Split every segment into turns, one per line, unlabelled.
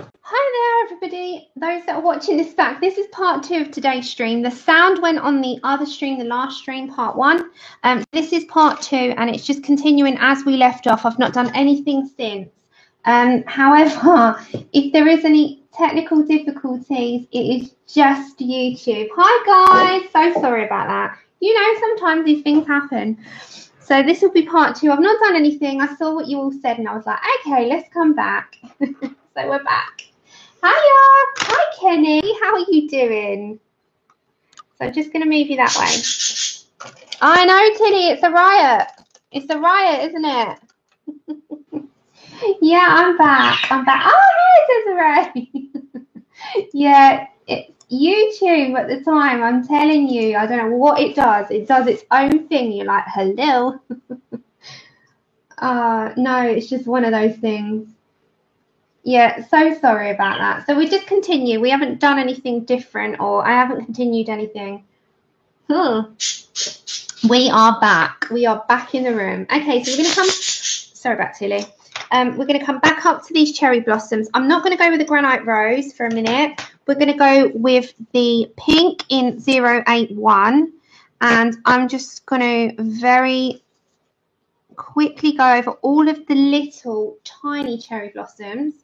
Hi there, everybody. Those that are watching this back, this is part 2 of today's stream. The sound went on the other stream, the last stream, part 1. This is part 2, and it's just continuing as we left off. I've not done anything since. However, if there is any technical difficulties, it is just YouTube. Hi, guys. So sorry about that. You know, sometimes these things happen. So this will be part 2. I've not done anything. I saw what you all said, and I was like, okay, let's come back. So we're back. Hiya! Hi, Kenny. How are you doing? So I'm just going to move you that way. I know, Tilly. It's a riot. It's a riot, isn't it? Yeah, I'm back. I'm back. Oh, hi, Desiree. Yeah, it's YouTube at the time. I'm telling you, I don't know what it does. It does its own thing. You're like, hello. No, it's just one of those things. Yeah, so sorry about that. So we just continue. We haven't done anything different, or I haven't continued anything. We are back. We are back in the room. Okay, so we're going to come... Sorry about Tilly. We're going to come back up to these cherry blossoms. I'm not going to go with the granite rose for a minute. We're going to go with the pink in 081. And I'm just going to very quickly go over all of the little tiny cherry blossoms.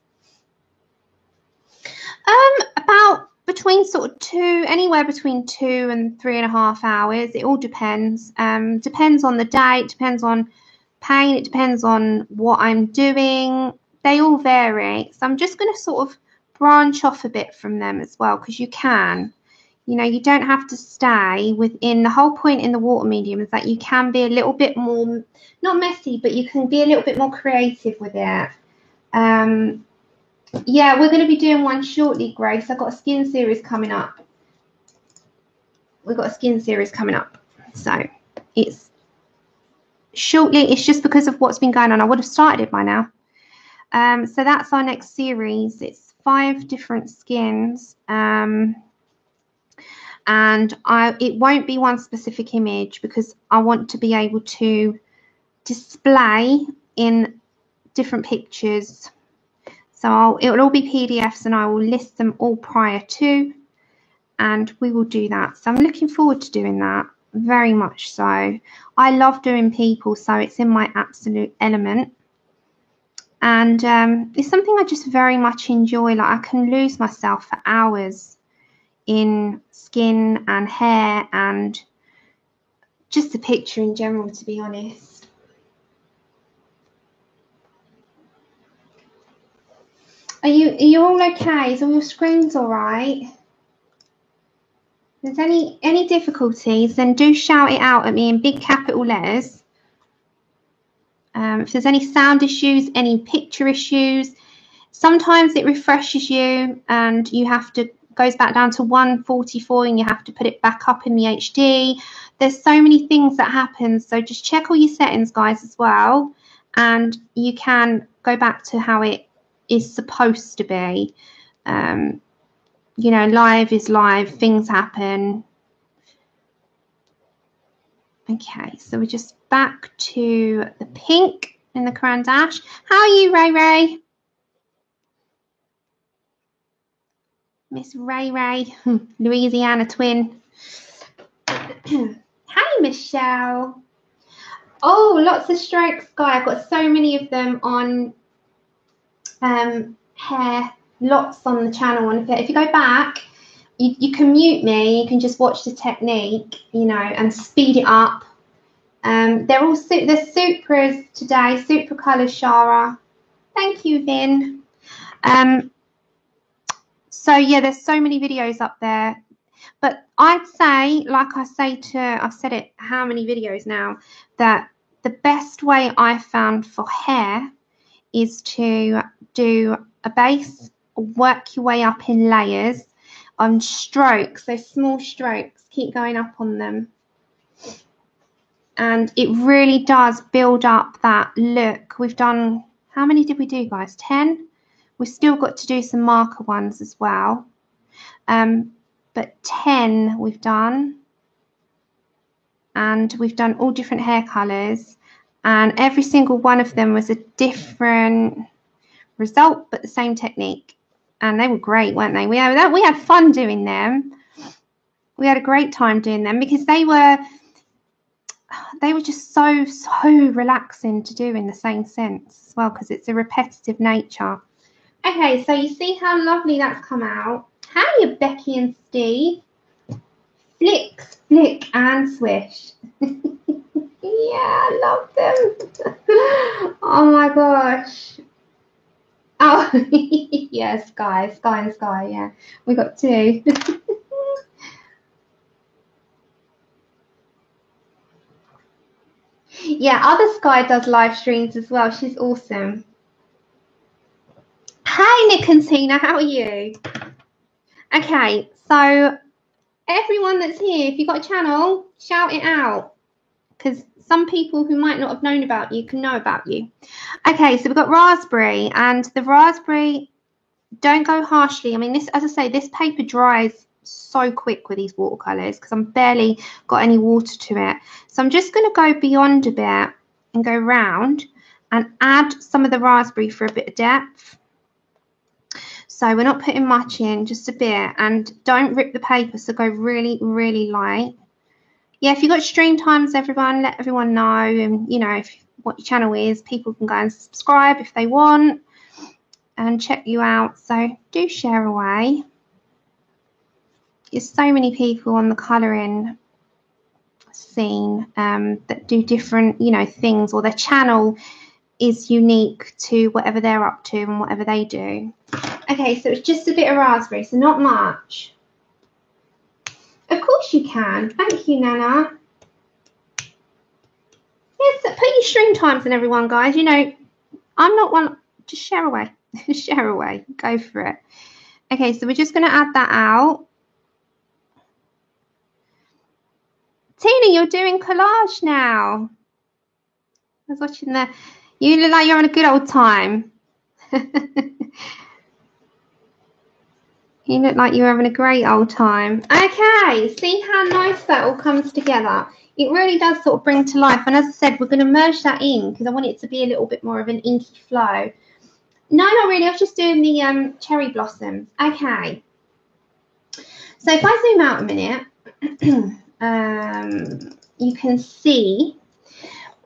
About between sort of anywhere between 2 and 3.5 hours. It all depends. Depends on the day, it depends on pain, it depends on what I'm doing. They all vary. So I'm just going to sort of branch off a bit from them as well, because you can. You know, you don't have to stay within. The whole point in the water medium is that you can be a little bit more, not messy, but you can be a little bit more creative with it. Yeah, we're going to be doing one shortly, Grace. I've got a skin series coming up. We've got a skin series coming up. So it's shortly. It's just because of what's been going on. I would have started it by now. So that's our next series. It's 5 different skins. And it won't be one specific image, because I want to be able to display in different pictures. So it'll all be PDFs, and I will list them all prior to, and we will do that. So I'm looking forward to doing that, very much so. I love doing people, so it's in my absolute element. And it's something I just very much enjoy. Like, I can lose myself for hours in skin and hair and just the picture in general, to be honest. Are you all okay? Is all your screens all right? If there's any difficulties, then do shout it out at me in big capital letters. If there's any sound issues, any picture issues, sometimes it refreshes you and you have to, goes back down to 144 and you have to put it back up in the HD. There's so many things that happen. So just check all your settings, guys, as well. And you can go back to how it is supposed to be. You know, live is live, things happen. Okay, so we're just back to the pink in the Caran d'Ache. How are you, Ray Ray? Miss Ray Ray, Louisiana twin. Hi, Michelle. Oh, lots of strokes, Guy. I've got so many of them on hair, lots on the channel. And if you go back, you can mute me. You can just watch the technique, you know, and speed it up. They're all they're Supras today. Supra colours, Shara. Thank you, Vin. So yeah, there's so many videos up there. But I'd say, like I say I've said it how many videos now, that the best way I've found for hair is to do a base, work your way up in layers on strokes, those small strokes, keep going up on them. And it really does build up that look. We've done, how many did we do, guys? 10? We've still got to do some marker ones as well. But 10 we've done. And we've done all different hair colours. And every single one of them was a different result, but the same technique. And they were great, weren't they? We had fun doing them. We had a great time doing them because they were just so relaxing to do in the same sense as well, because it's a repetitive nature. Okay, so you see how lovely that's come out. Hiya, Becky and Steve. Flick, flick, and swish. Yeah, I love them. Oh my gosh. Oh, yeah, Sky and Sky, yeah. We got two. Yeah, other Sky does live streams as well. She's awesome. Hey, Nick and Tina, how are you? Okay, so everyone that's here, if you've got a channel, shout it out, because some people who might not have known about you can know about you. Okay, so we've got raspberry, and the raspberry, don't go harshly. I mean, this, as I say, this paper dries so quick with these watercolors because I'm barely got any water to it. So I'm just going to go beyond a bit and go round and add some of the raspberry for a bit of depth. So we're not putting much in, just a bit, and don't rip the paper, so go really, really light. Yeah, if you've got stream times, everyone, let everyone know, and you know what your channel is. People can go and subscribe if they want and check you out, so do share away. There's so many people on the colouring scene that do different, you know, things, or their channel is unique to whatever they're up to and whatever they do. Okay, so it's just a bit of raspberry, so not much. Of course you can. Thank you, Nana. Yes, put your stream times in, everyone, guys. You know, I'm not one. Just share away. Share away. Go for it. Okay, so we're just going to add that out. Tina, you're doing collage now. I was watching the. You look like you're having a good old time. You look like you're having a great old time. Okay, see how nice that all comes together. It really does sort of bring to life. And as I said, we're going to merge that in because I want it to be a little bit more of an inky flow. No, not really. I was just doing the cherry blossoms. Okay. So if I zoom out a minute, you can see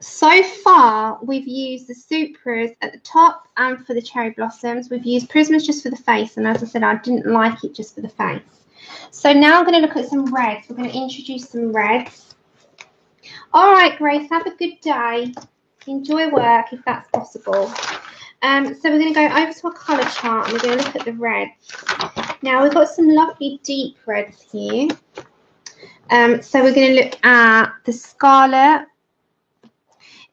so far we've used the Supras at the top and for the cherry blossoms. We've used Prismas just for the face, and as I said, I didn't like it just for the face. So now I'm going to look at some reds. We're going to introduce some reds. All right, Grace, have a good day. Enjoy work if that's possible. So we're going to go over to our colour chart and we're going to look at the reds. Now we've got some lovely deep reds here. So we're going to look at the scarlet.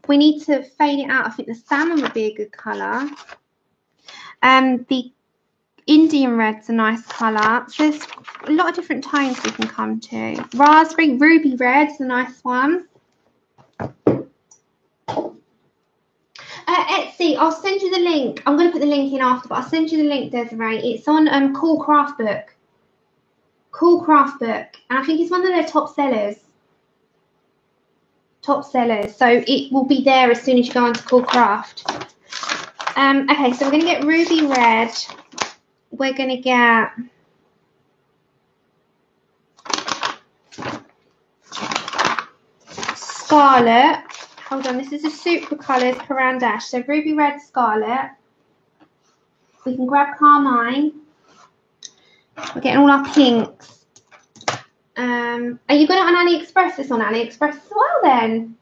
We need to fade it out. I think the salmon would be a good colour. The Indian red's a nice colour. So there's a lot of different tones we can come to. Raspberry, ruby red's a nice one. Etsy, I'll send you the link. I'm going to put the link in after, but I'll send you the link, Desiree. It's on Cool Craft Book. Cool Craft Book. And I think it's one of their top sellers. Top sellers. So it will be there as soon as you go onto Cool Craft. Okay, so we're going to get ruby red. We're going to get scarlet. Hold on, this is a Super Colours Caran d'Ache. So ruby red, scarlet. We can grab carmine. We're getting all our pinks. Are you going on AliExpress? This on AliExpress as well then?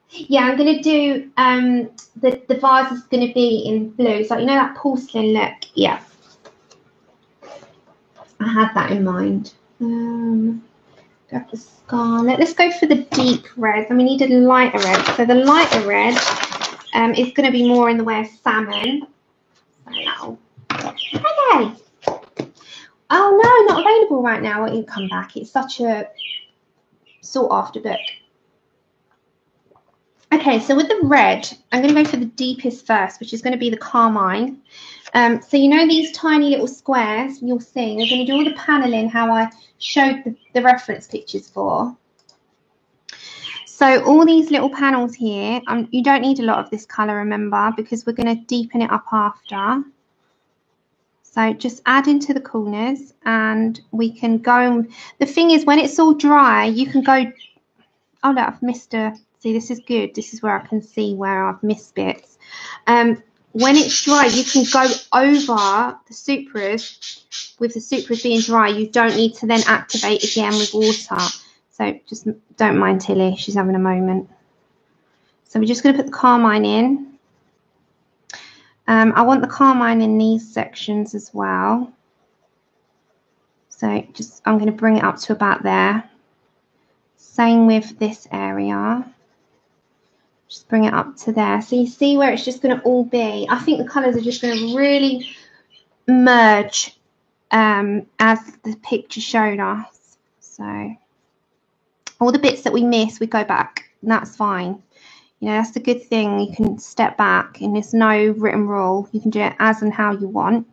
Yeah, I'm going to do the vase is going to be in blue. So you know that porcelain look? Yeah. I had that in mind. Grab the scarlet. Let's go for the deep red. And we need a lighter red. So the lighter red is going to be more in the way of salmon. So, okay. Oh no, not available right now. It will come back. It's such a sought after book. Okay, so with the red, I'm going to go for the deepest first, which is going to be the carmine. So you know these tiny little squares you'll see. We're going to do all the paneling how I showed the reference pictures for. So all these little panels here, you don't need a lot of this colour, remember, because we're going to deepen it up after. So just add into the corners, and we can go. And the thing is, when it's all dry, you can go. Oh, look, I've missed a. See, this is good. This is where I can see where I've missed bits. When it's dry, you can go over the supras. With the supras being dry, you don't need to then activate again with water. So just don't mind Tilly. She's having a moment. So we're just going to put the carmine in. I want the carmine in these sections as well. So just I'm going to bring it up to about there. Same with this area. Just bring it up to there. So you see where it's just going to all be. I think the colours are just going to really merge as the picture showed us. So all the bits that we miss, we go back, and that's fine. You know, that's the good thing. You can step back, and there's no written rule. You can do it as and how you want.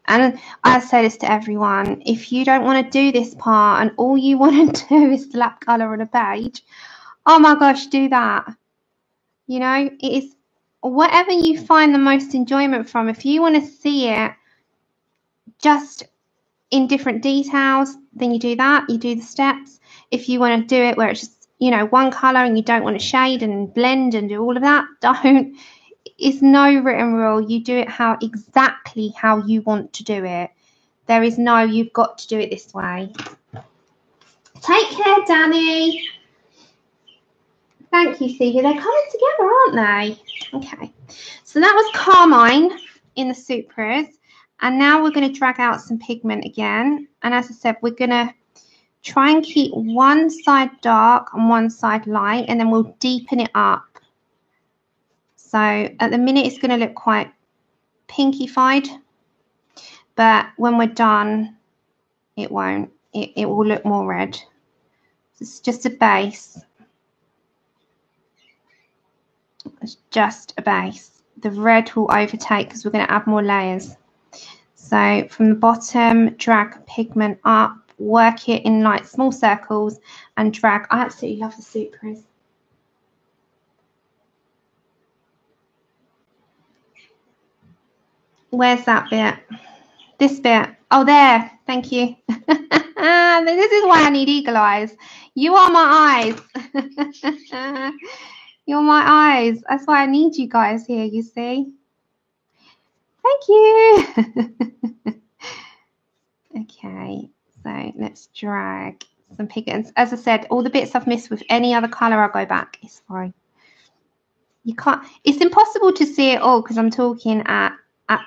And I say this to everyone: if you don't want to do this part and all you want to do is slap colour on a page, oh my gosh, do that. You know, it is whatever you find the most enjoyment from. If you want to see it just in different details, then you do that. You do the steps. If you want to do it where it's just, you know, one colour and you don't want to shade and blend and do all of that, don't. It's no written rule. You do it exactly how you want to do it. There is no, you've got to do it this way. Take care, Danny. Thank you, Stevie. They're coming together, aren't they? Okay. So that was carmine in the supras. And now we're going to drag out some pigment again. And as I said, we're going to try and keep one side dark and one side light, and then we'll deepen it up. So at the minute, it's going to look quite pinkified, but when we're done, it won't. It will look more red. It's just a base. It's just a base. The red will overtake because we're going to add more layers. So from the bottom, drag pigment up, work it in like small circles and drag. I absolutely love the supras. Where's that bit? This bit. Oh, there. Thank you. This is why I need eagle eyes. You are my eyes. You're my eyes. That's why I need you guys here, you see. Thank you. Okay, so let's drag some pigments. As I said, all the bits I've missed with any other colour, I'll go back. It's fine. You can't. It's impossible to see it all because I'm talking at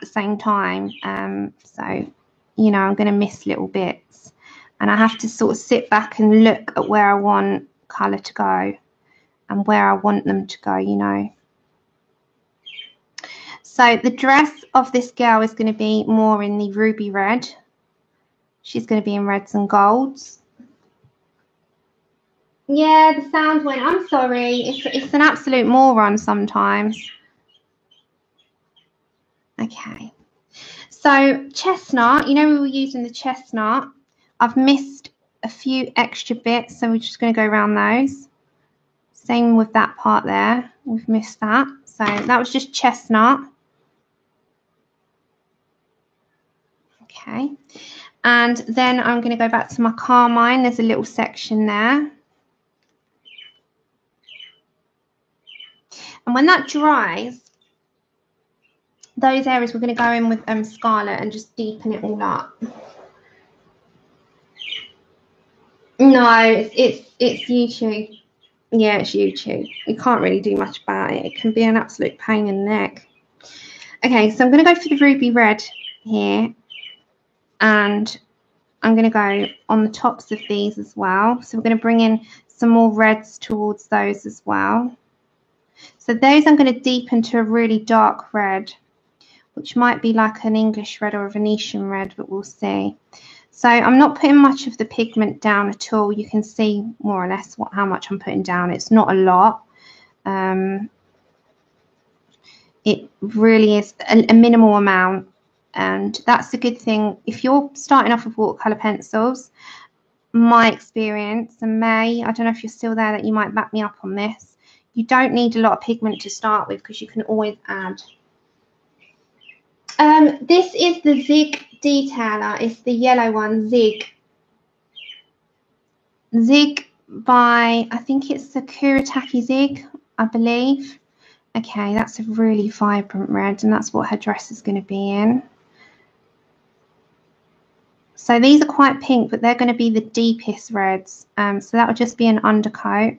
the same time. So, you know, I'm going to miss little bits. And I have to sort of sit back and look at where I want colour to go and where I want them to go, you know. So the dress of this girl is going to be more in the ruby red. She's going to be in reds and golds. Yeah, the sound went. I'm sorry. It's an absolute moron sometimes. Okay. So chestnut, you know we were using the chestnut. I've missed a few extra bits, so we're just going to go around those. Same with that part there. We've missed that. So that was just chestnut. Okay. And then I'm going to go back to my carmine. There's a little section there. And when that dries, those areas we're going to go in with Scarlet and just deepen it all up. No, it's YouTube. Yeah, it's YouTube. You can't really do much about it. It can be an absolute pain in the neck. Okay, so I'm going to go for the ruby red here. And I'm going to go on the tops of these as well. So we're going to bring in some more reds towards those as well. So those I'm going to deepen to a really dark red, which might be like an English red or a Venetian red, but we'll see. So I'm not putting much of the pigment down at all. You can see more or less how much I'm putting down. It's not a lot. It really is a minimal amount. And that's the good thing. If you're starting off with watercolour pencils, my experience, and May, I don't know if you're still there, that you might back me up on this. You don't need a lot of pigment to start with because you can always add. This is the Zig detailer. It's the yellow one, Zig. Zig by, I think it's the Kuretake Zig, I believe. Okay, that's a really vibrant red, and that's what her dress is going to be in. So these are quite pink, but they're going to be the deepest reds. So that would just be an undercoat.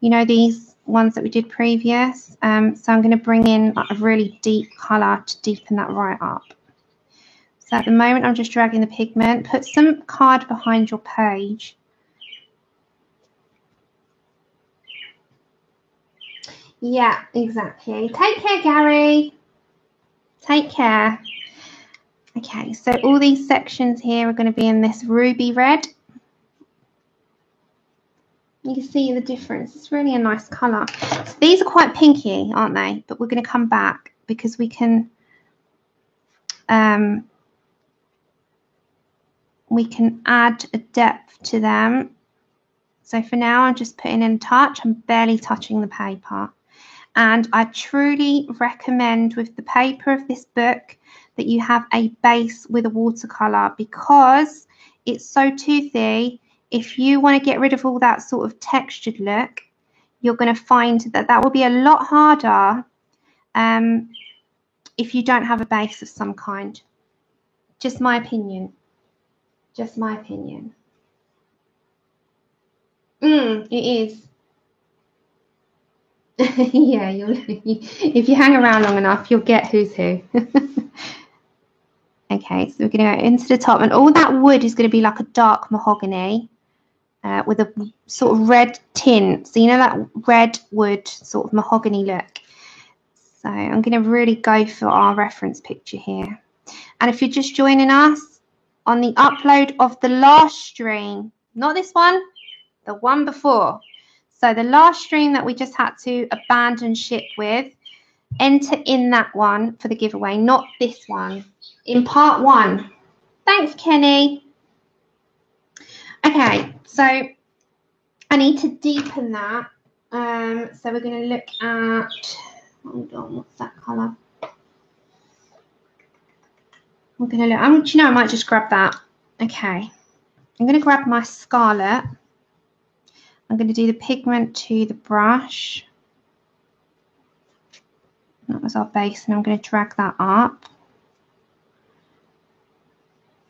You know, these ones that we did previous. So I'm going to bring in like a really deep colour to deepen that right up. So at the moment, I'm just dragging the pigment. Put some card behind your page. Yeah, exactly. Take care, Gary. Take care. Okay, so all these sections here are going to be in this ruby red. You can see the difference. It's really a nice colour. So these are quite pinky, aren't they? But we're going to come back because we can add a depth to them. So for now, I'm just putting in touch. I'm barely touching the paper. And I truly recommend with the paper of this book that you have a base with a watercolour, because it's so toothy. If you want to get rid of all that sort of textured look, you're going to find that that will be a lot harder if you don't have a base of some kind. Just my opinion. Just my opinion. It is. Yeah, if you hang around long enough, you'll get who's who. Okay, so we're going to go into the top, and all that wood is going to be like a dark mahogany with a sort of red tint. So you know that red wood sort of mahogany look. So I'm going to really go for our reference picture here. And if you're just joining us, on the upload of the last stream, not this one, the one before. So the last stream that we just had to abandon ship with, enter in that one for the giveaway, not this one, in part 1. Thanks, Kenny. Okay, so I need to deepen that. So we're going to look at, hold on, what's that colour? We're going to look, do you know, I might just grab that. Okay, I'm going to grab my scarlet. I'm going to do the pigment to the brush. That was our base, and I'm going to drag that up.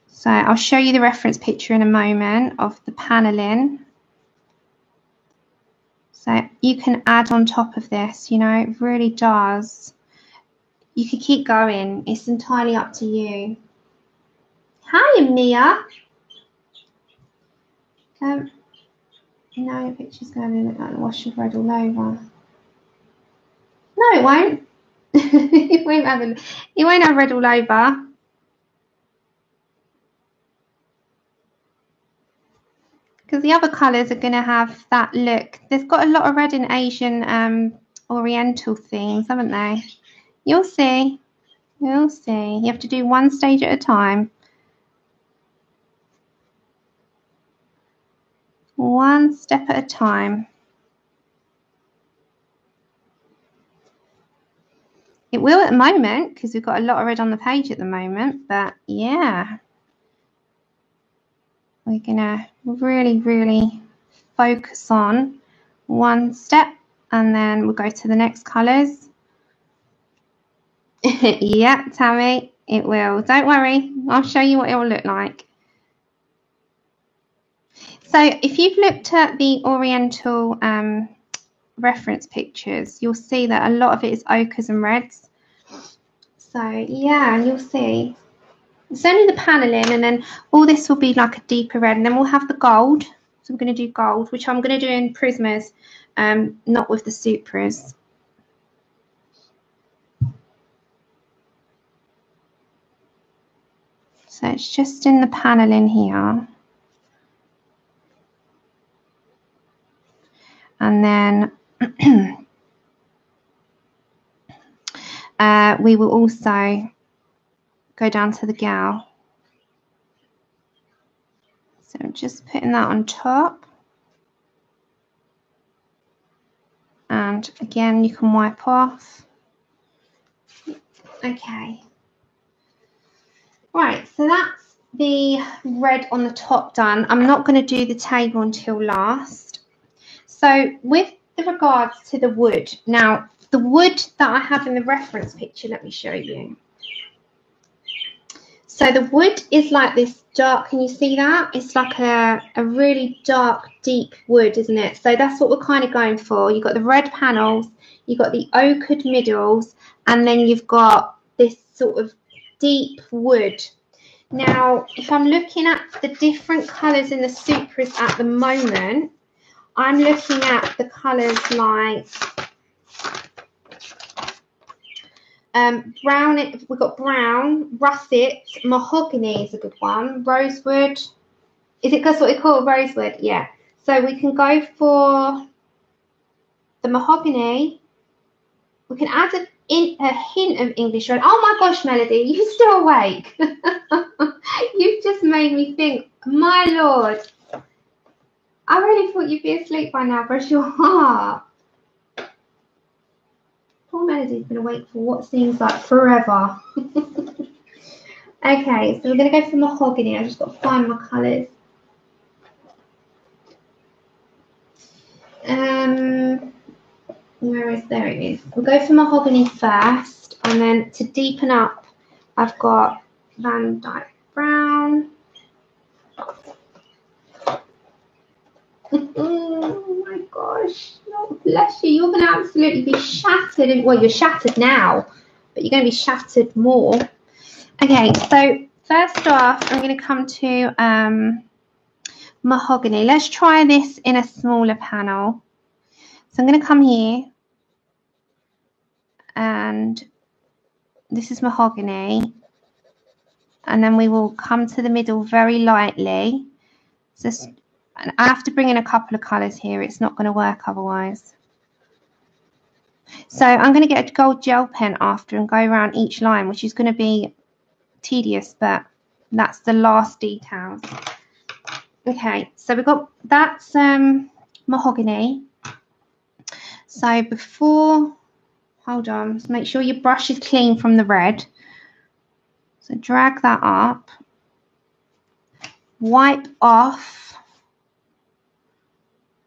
So I'll show you the reference picture in a moment of the paneling. So you can add on top of this, you know, it really does. You could keep going. It's entirely up to you. Hi, Mia. No, your picture's going to look like the wash of red all over. No, it won't. It won't have red all over. Because the other colours are going to have that look. They've got a lot of red in Asian Oriental themes, haven't they? You'll see. You'll see. You have to do one stage at a time. One step at a time. It will at the moment because we've got a lot of red on the page at the moment, but yeah. We're going to really, really focus on one step, and then we'll go to the next colours. Yeah, Tammy, it will. Don't worry. I'll show you what it will look like. So if you've looked at the Oriental reference pictures, you'll see that a lot of it is ochres and reds. So yeah, you'll see. It's only the paneling, and then all this will be like a deeper red, and then we'll have the gold. So we're going to do gold, which I'm going to do in Prismas, not with the Supras. So it's just in the paneling here. And then we will also go down to the gal. So I'm just putting that on top. And again, you can wipe off. Okay. Right, so that's the red on the top done. I'm not going to do the table until last. So with regards to the wood, now the wood that I have in the reference picture, let me show you. So the wood is like this dark, can you see that? It's like a really dark, deep wood, isn't it? So that's what we're kind of going for. You've got the red panels, you've got the ochred middles, and then you've got this sort of deep wood. Now, if I'm looking at the different colours in the Supras at the moment, I'm looking at the colours like brown. We've got brown, russet, mahogany is a good one, rosewood. Is it that's what we call rosewood? Yeah. So we can go for the mahogany. We can add a hint of English red. Oh my gosh, Melody, you still awake? You've just made me think. My lord, I really thought you'd be asleep by now, bless your heart. Poor Melody's been awake for what seems like forever. Okay, so we're going to go for mahogany. I've just got to find my colours. There it is. We'll go for mahogany first, and then to deepen up, I've got Van Dyke Brown. Oh my gosh, oh, bless you. You're going to absolutely be shattered. Well, you're shattered now, but you're going to be shattered more. Okay, so first off, I'm going to come to mahogany. Let's try this in a smaller panel. So I'm going to come here, and this is mahogany, and then we will come to the middle very lightly. Just, and I have to bring in a couple of colours here. It's not going to work otherwise. So I'm going to get a gold gel pen after and go around each line, which is going to be tedious, but that's the last details. Okay, so we've got that's mahogany. So before, hold on, just make sure your brush is clean from the red. So drag that up, wipe off,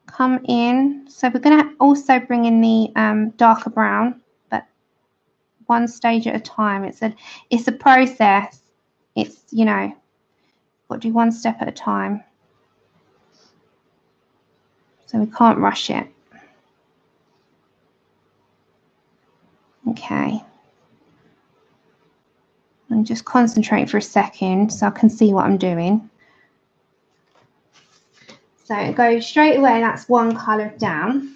come in. So we're going to also bring in the darker brown, but one stage at a time. It's a process. It's, you know, got to do one step at a time. So we can't rush it. Okay. And just concentrate for a second so I can see what I'm doing. So go straight away, that's one colour down.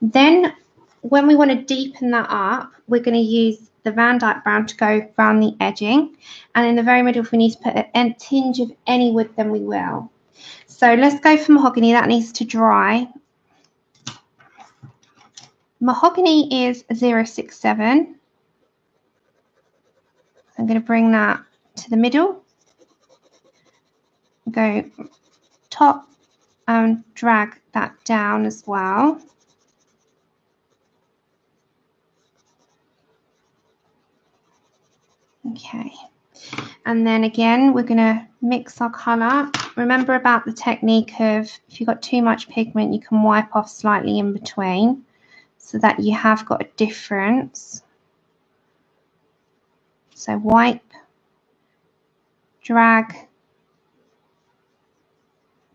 Then when we want to deepen that up, we're going to use the Van Dyke Brown to go around the edging. And in the very middle, if we need to put a tinge of any wood, then we will. So let's go for mahogany. That needs to dry. Mahogany is 067. I'm going to bring that to the middle, go top and drag that down as well. Okay, and then again we're going to mix our colour. Remember about the technique of if you've got too much pigment, you can wipe off slightly in between so that you have got a difference. So wipe, drag,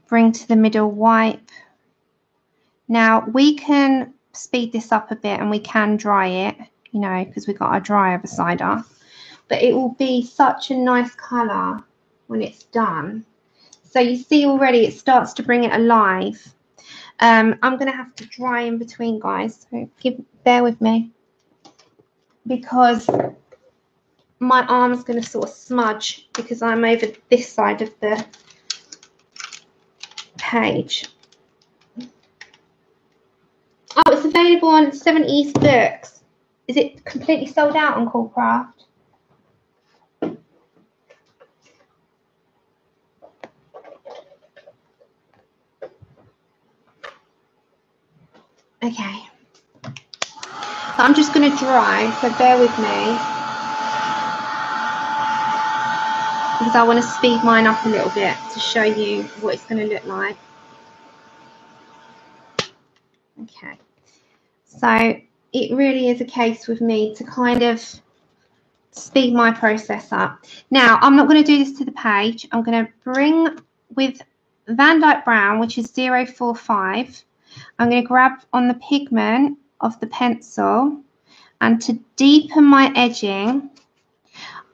bring to the middle, wipe. Now we can speed this up a bit and we can dry it, you know, because we've got our dryer beside us. But it will be such a nice colour when it's done. So you see already it starts to bring it alive. I'm going to have to dry in between, guys, so bear with me, because my arm's going to sort of smudge because I'm over this side of the page. Oh, it's available on 7 East Books. Is it completely sold out on Coolcraft? Okay. So I'm just going to dry, so bear with me. because I want to speed mine up a little bit to show you what it's going to look like. Okay, so it really is a case with me to kind of speed my process up. Now, I'm not going to do this to the page. I'm going to bring with Van Dyke Brown, which is 045. I'm going to grab on the pigment of the pencil, and to deepen my edging,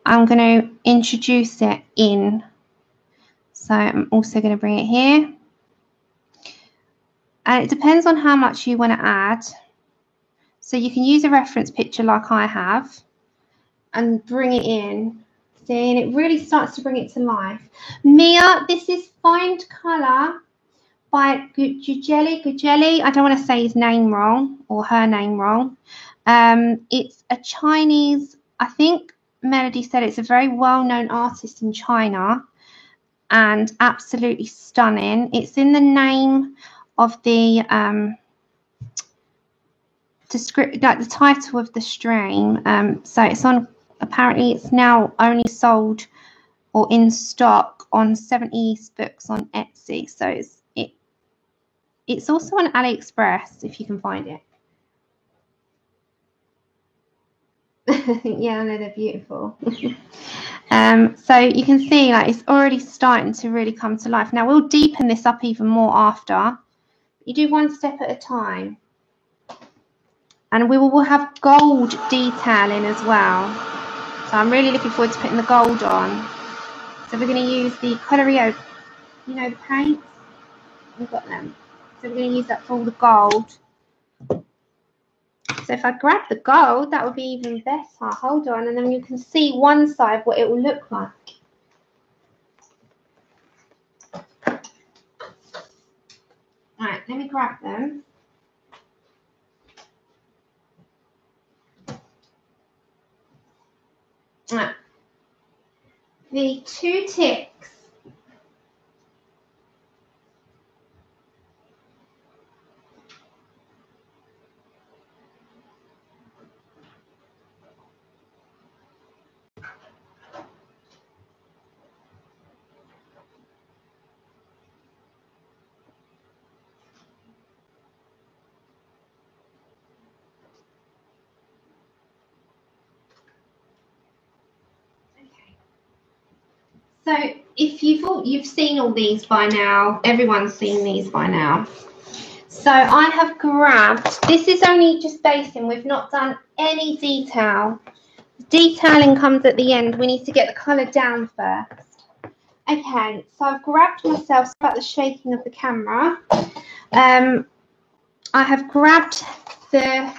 I'm going to introduce it in. So I'm also going to bring it here. And it depends on how much you want to add. So you can use a reference picture like I have and bring it in. See, and it really starts to bring it to life. Mia, this is Find Colour by Gujeli. I don't want to say his name wrong or her name wrong. It's a Chinese, I think Melody said it's a very well-known artist in China and absolutely stunning. It's in the name of the like the title of the stream. So it's on, apparently it's now only sold or in stock on 70 East Books on Etsy. So it's also on AliExpress if you can find it. Yeah, I know, they're beautiful. So you can see like it's already starting to really come to life. Now we'll deepen this up even more after. You do one step at a time. And we'll have gold detailing as well. So I'm really looking forward to putting the gold on. So we're going to use the Colorio, you know, the paints. We've got them. So we're going to use that for all the gold. So if I grab the gold, that would be even better. Hold on, and then you can see one side what it will look like. Right, let me grab them. Right. The two ticks. So if you've seen all these by now, everyone's seen these by now. So I have grabbed, this is only just basing, we've not done any detail. Detailing comes at the end, we need to get the colour down first. Okay, so I've grabbed myself, about the shaking of the camera. I have grabbed the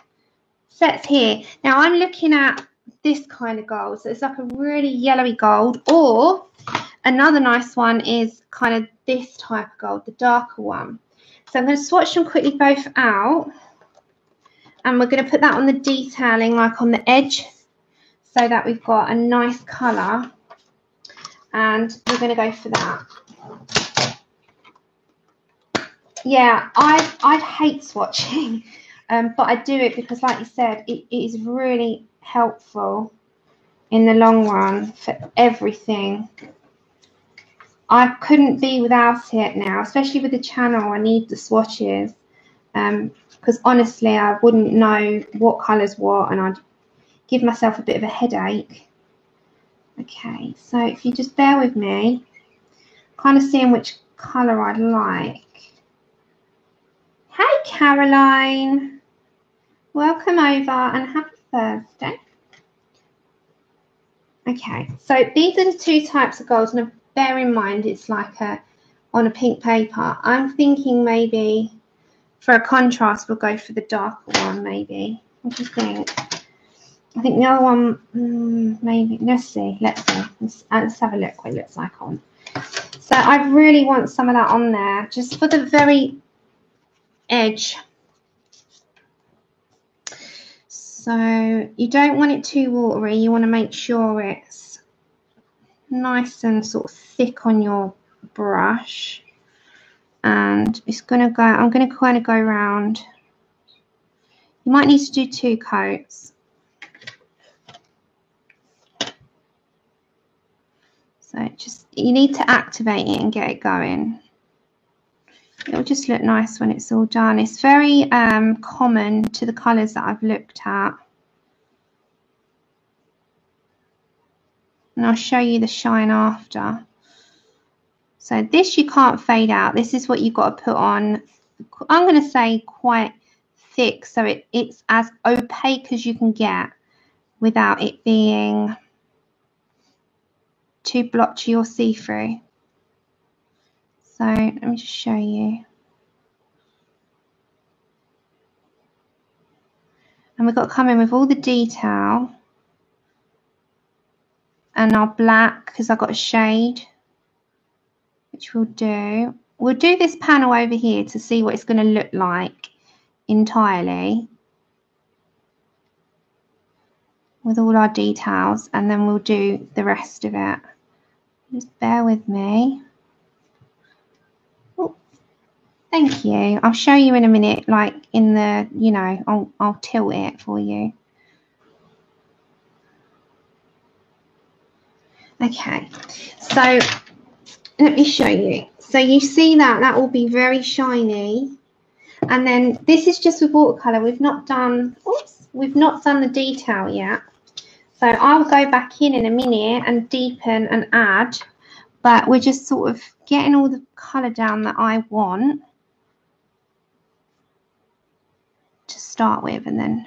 sets here. Now I'm looking at this kind of gold, so it's like a really yellowy gold, or another nice one is kind of this type of gold, the darker one. So I'm going to swatch them quickly both out, and we're going to put that on the detailing, like on the edge, so that we've got a nice colour, and we're going to go for that. Yeah, I hate swatching, but I do it because, like you said, it is really helpful in the long run for everything. I couldn't be without it now, especially with the channel. I need the swatches because honestly, I wouldn't know what colours what, and I'd give myself a bit of a headache. Okay, so if you just bear with me, kind of seeing which colour I'd like. Hey, Caroline. Welcome over and happy Thursday. Okay, so these are the two types of golds, and bear in mind it's like on a pink paper. I'm thinking maybe for a contrast we'll go for the darker one, maybe. What do you think? I think the other one, maybe. Let's see. Let's have a look what it looks like on. So I really want some of that on there, just for the very edge. So you don't want it too watery. You want to make sure it's nice and sort of thick on your brush. And it's going to go, I'm going to kind of go around. You might need to do 2 coats. So just, you need to activate it and get it going. It'll just look nice when it's all done. It's very common to the colours that I've looked at. And I'll show you the shine after. So this you can't fade out. This is what you've got to put on. I'm going to say quite thick, so it's as opaque as you can get without it being too blotchy or see-through. So let me just show you. And we've got to come in with all the detail and our black, because I've got a shade, which we'll do. We'll do this panel over here to see what it's going to look like entirely with all our details, and then we'll do the rest of it. Just bear with me. Oh, thank you. I'll show you in a minute, like in the, you know, I'll tilt it for you. Okay, so let me show you. So you see that will be very shiny. And then this is just with watercolor. We've not done, we've not done the detail yet. So I'll go back in a minute and deepen and add, but we're just sort of getting all the color down that I want to start with. And then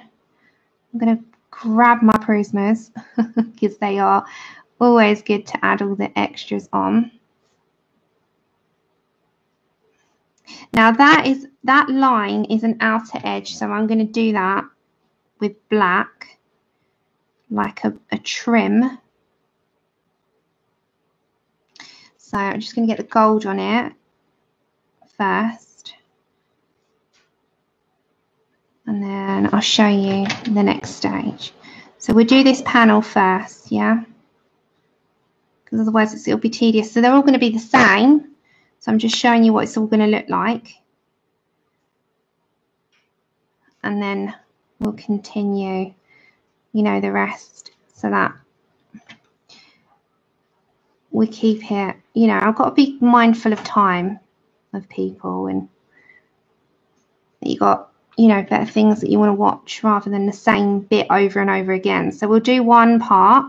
I'm going to grab my Prismas because they are always good to add all the extras on. Now that line is an outer edge, so I'm going to do that with black, like a trim. So I'm just going to get the gold on it first, and then I'll show you the next stage. So we'll do this panel first, yeah, because otherwise it'll be tedious. So they're all going to be the same. So I'm just showing you what it's all going to look like. And then we'll continue, you know, the rest, so that we keep it, you know, I've got to be mindful of time of people, and you got, you know, better things that you want to watch rather than the same bit over and over again. So we'll do one part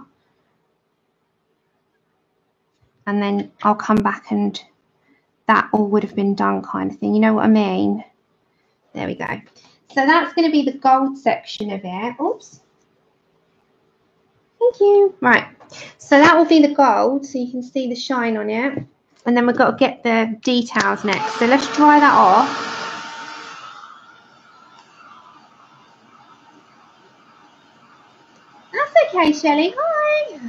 and then I'll come back and that all would have been done, kind of thing. You know what I mean? There we go. So that's going to be the gold section of it. Oops. Thank you. Right. So that will be the gold, so you can see the shine on it. And then we've got to get the details next. So let's dry that off. That's okay, Shelley. Hi.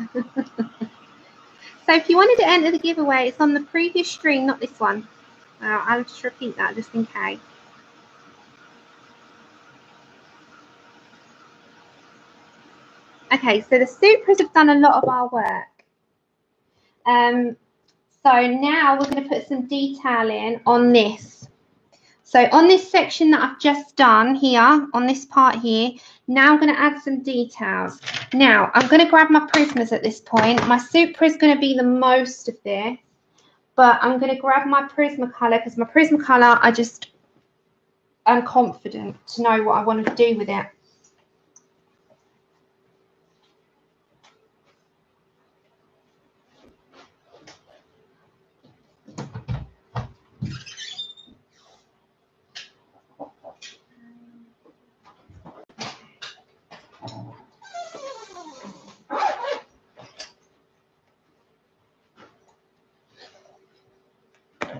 So if you wanted to enter the giveaway, it's on the previous stream, not this one. I'll just repeat that just in case. Okay, so the Supras have done a lot of our work. So now we're going to put some detail in on this. So on this section that I've just done here, on this part here, now I'm going to add some details. Now, I'm going to grab my Prismas at this point. My Supra is going to be the most of this, but I'm going to grab my Prismacolor because my Prismacolor, I'm confident to know what I want to do with it.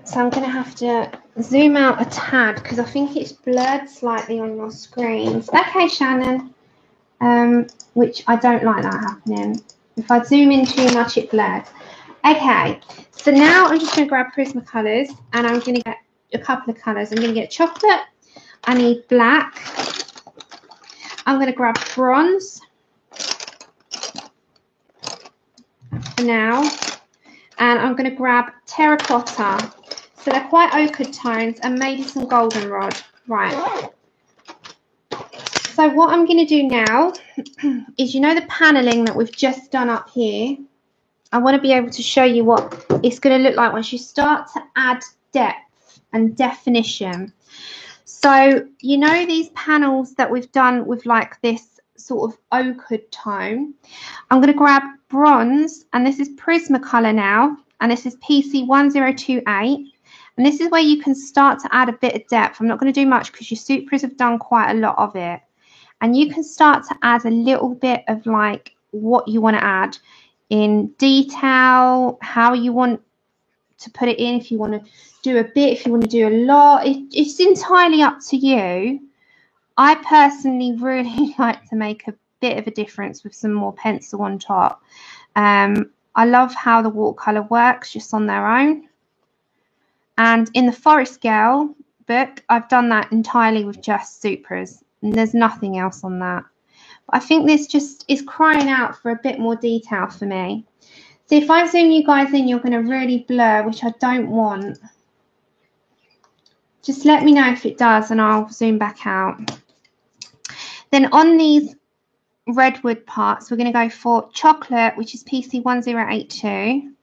So I'm going to have to zoom out a tad because I think it's blurred slightly on your screens. Okay, Shannon. Which I don't like that happening. If I zoom in too much, it blurs. Okay, so now I'm just going to grab Prismacolors and I'm going to get a couple of colours. I'm going to get chocolate. I need black. I'm going to grab bronze for now. And I'm going to grab terracotta. So they're quite ochre tones and maybe some goldenrod. Right. So what I'm going to do now is, you know, the paneling that we've just done up here. I want to be able to show you what it's going to look like once you start to add depth and definition. So, you know, these panels that we've done with like this sort of ochre tone, I'm going to grab bronze, and this is Prismacolor now, and this is PC1028. And this is where you can start to add a bit of depth. I'm not going to do much because your Supras have done quite a lot of it. And you can start to add a little bit of like what you want to add in detail, how you want to put it in, if you want to do a bit, if you want to do a lot. It's entirely up to you. I personally really like to make a bit of a difference with some more pencil on top. I love how the watercolor works just on their own. And in the Forest Girl book, I've done that entirely with just Supras, and there's nothing else on that. But I think this just is crying out for a bit more detail for me. So if I zoom you guys in, you're going to really blur, which I don't want. Just let me know if it does, and I'll zoom back out. Then on these redwood parts, we're going to go for chocolate, which is PC1082.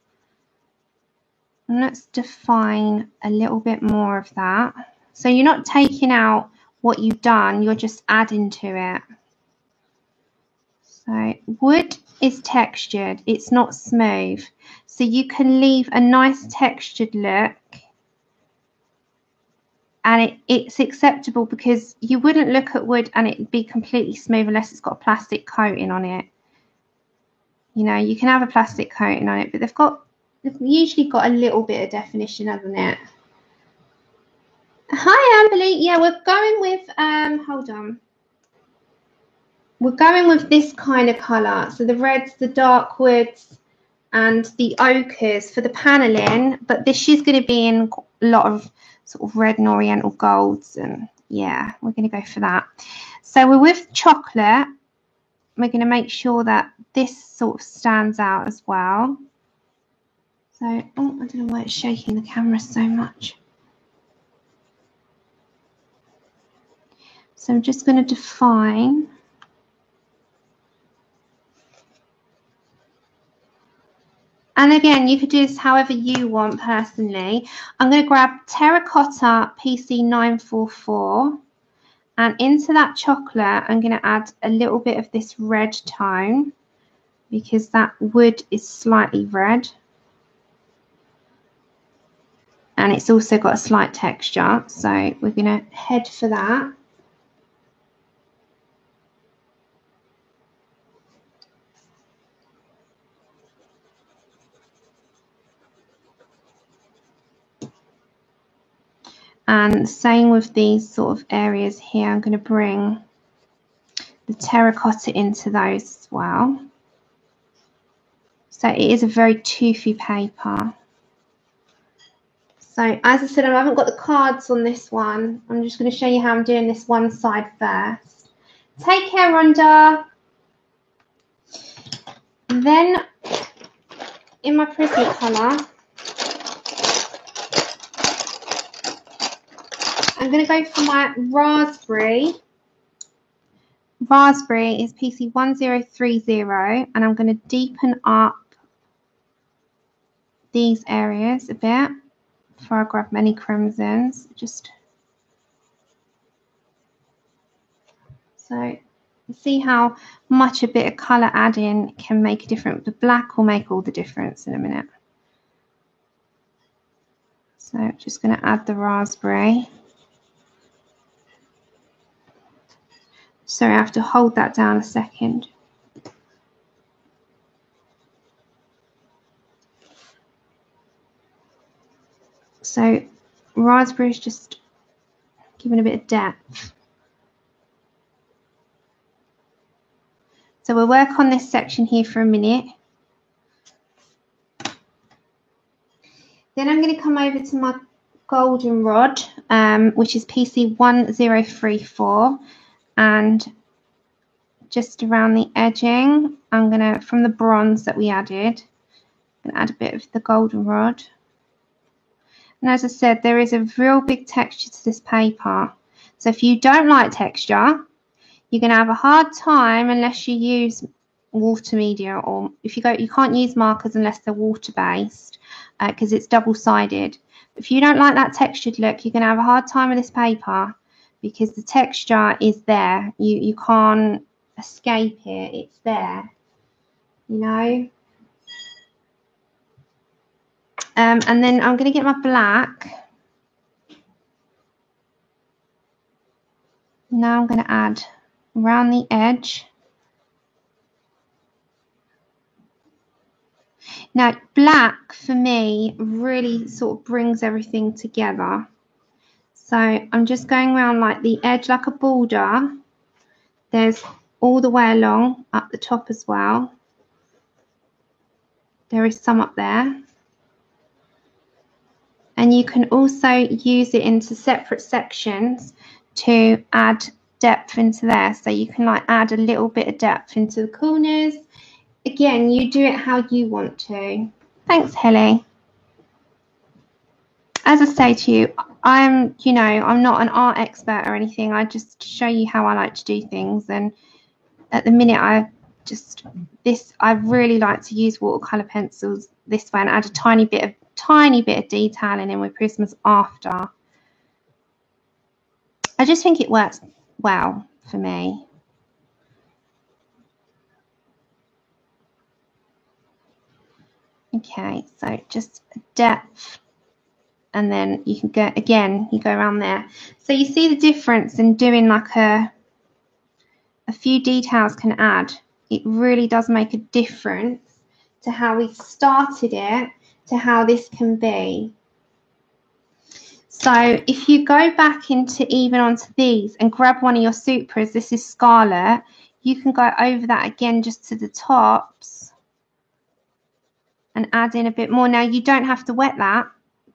And let's define a little bit more of that. So you're not taking out what you've done, you're just adding to it. So wood is textured, it's not smooth. So you can leave a nice textured look, and it's acceptable because you wouldn't look at wood and it'd be completely smooth unless it's got a plastic coating on it. You know, you can have a plastic coating on it, but they've usually got a little bit of definition, hasn't it? Hi, Amberly. Yeah, we're going with, hold on. We're going with this kind of colour. So the reds, the dark woods, and the ochres for the paneling. But this is going to be in a lot of sort of red and oriental golds. And yeah, we're going to go for that. So we're with chocolate. We're going to make sure that this sort of stands out as well. So, oh, I don't know why it's shaking the camera so much. So I'm just going to define. And again, you could do this however you want personally. I'm going to grab Terracotta PC944, and into that chocolate, I'm going to add a little bit of this red tone because that wood is slightly red. And it's also got a slight texture. So we're going to head for that. And same with these sort of areas here. I'm going to bring the terracotta into those as well. So it is a very toothy paper. So as I said, I haven't got the cards on this one. I'm just going to show you how I'm doing this one side first. Take care, Rhonda. Then in my Prismacolor, I'm going to go for my raspberry. Raspberry is PC1030, and I'm going to deepen up these areas a bit before I grab many crimsons. Just so you see how much a bit of colour adding can make a difference. The black will make all the difference in a minute. So just going to add the raspberry. Sorry, I have to hold that down a second. So raspberry is just giving a bit of depth. So we'll work on this section here for a minute. Then I'm going to come over to my goldenrod, which is PC1034. And just around the edging, I'm going to, from the bronze that we added, I'm going to add a bit of the goldenrod. And as I said, there is a real big texture to this paper. So if you don't like texture, you're going to have a hard time unless you use water media, or if you can't use markers unless they're water-based because it's double-sided. If you don't like that textured look, you're going to have a hard time with this paper because the texture is there. You can't escape it. It's there, you know. And then I'm going to get my black. Now I'm going to add around the edge. Now, black for me really sort of brings everything together. So I'm just going around like the edge like a border. There's all the way along up the top as well. There is some up there. And you can also use it into separate sections to add depth into there. So you can like add a little bit of depth into the corners. Again, you do it how you want to. Thanks, Helly. As I say to you, I'm not an art expert or anything. I just show you how I like to do things. And at the minute, I really like to use watercolor pencils this way and add a tiny bit of detailing in with Prismas after. I just think it works well for me. Okay, so just depth, and then you can go again, you go around there. So you see the difference in doing like a few details can add. It really does make a difference to how we started it to how this can be. So if you go back into even onto these and grab one of your Supras, this is Scarlet, you can go over that again just to the tops and add in a bit more. Now you don't have to wet that.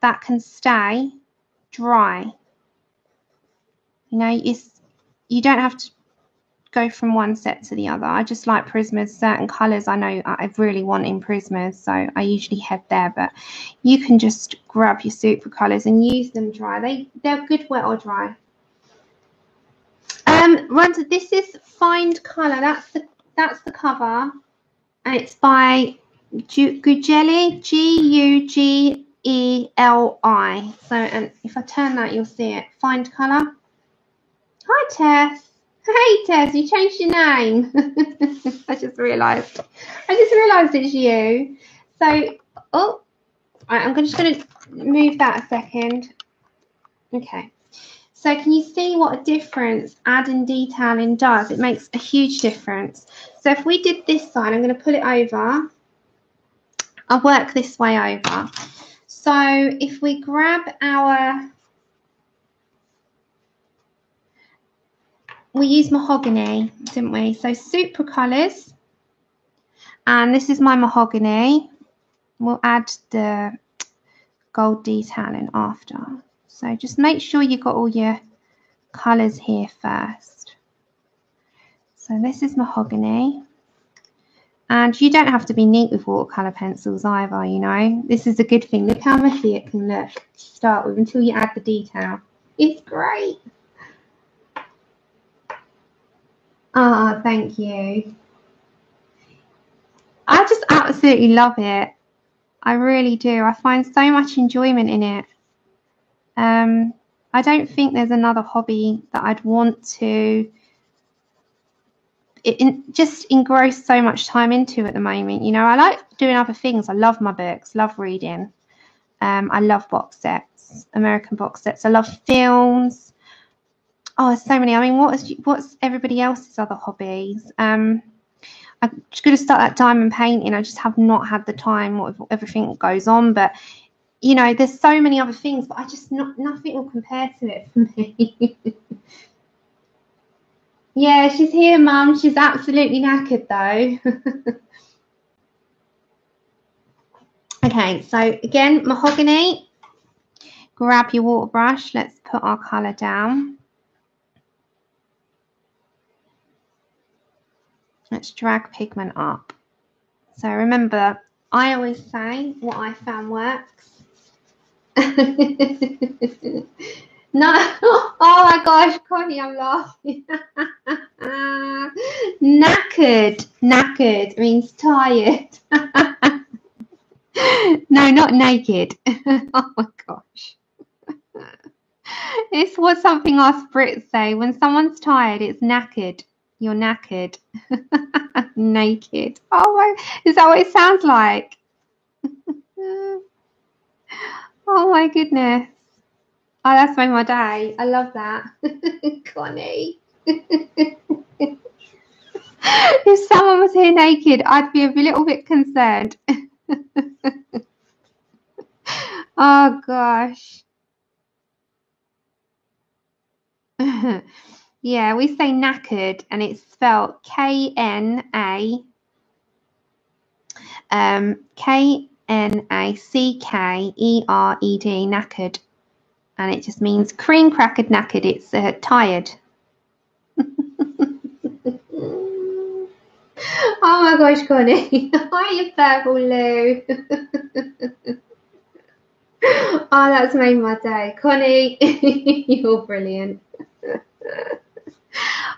That can stay dry. You know, you don't have to go from one set to the other. I just like Prismas, certain colours I know I really want in Prismas, so I usually head there, but you can just grab your Supra colours and use them dry. They're good wet or dry. Rhonda, this is Find Colour. That's the cover, and it's by Gugeli, G-U-G-E-L-I. So, and if I turn that, you'll see it. Find Colour. Hi, Tess. Hey, Tess, you changed your name. I just realised it's you. So, oh, right, I'm just going to move that a second. Okay. So can you see what a difference adding detailing does? It makes a huge difference. So if we did this side, I'm going to pull it over. I'll work this way over. So if we grab we used mahogany, didn't we? So Supra colours, and this is my mahogany. We'll add the gold detailing after. So just make sure you've got all your colours here first. So this is mahogany. And you don't have to be neat with watercolour pencils either, you know. This is a good thing. Look how messy it can look to start with until you add the detail. It's great. Ah, thank you. I just absolutely love it. I really do. I find so much enjoyment in it. I don't think there's another hobby that I'd want to just engross so much time into at the moment. You know, I like doing other things. I love my books, love reading. I love box sets, American box sets. I love films. Oh, there's so many. I mean, what's everybody else's other hobbies? I'm just going to start that diamond painting. I just have not had the time with everything that goes on. But, you know, there's so many other things, but nothing will compare to it for me. Yeah, she's here, Mum. She's absolutely knackered, though. Okay, so again, mahogany. Grab your water brush. Let's put our colour down. Let's drag pigment up. So remember, I always say what I found works. No. Oh my gosh, Connie, I'm laughing. Knackered. Knackered means tired. No, not naked. Oh my gosh. It's what something us Brits say. When someone's tired, it's knackered. You're knackered. Naked. Oh my, is that what it sounds like? Oh my goodness. Oh, that's made my day. I love that. Connie. If someone was here naked, I'd be a little bit concerned. Oh gosh. Yeah, we say knackered and it's spelled K-N-A K-N-A-C-K-E-R-E-D, knackered. And it just means cream crackered knackered. It's tired. Oh my gosh, Connie. Hi, Purple Lou. Oh, that's made my day. Connie, you're brilliant.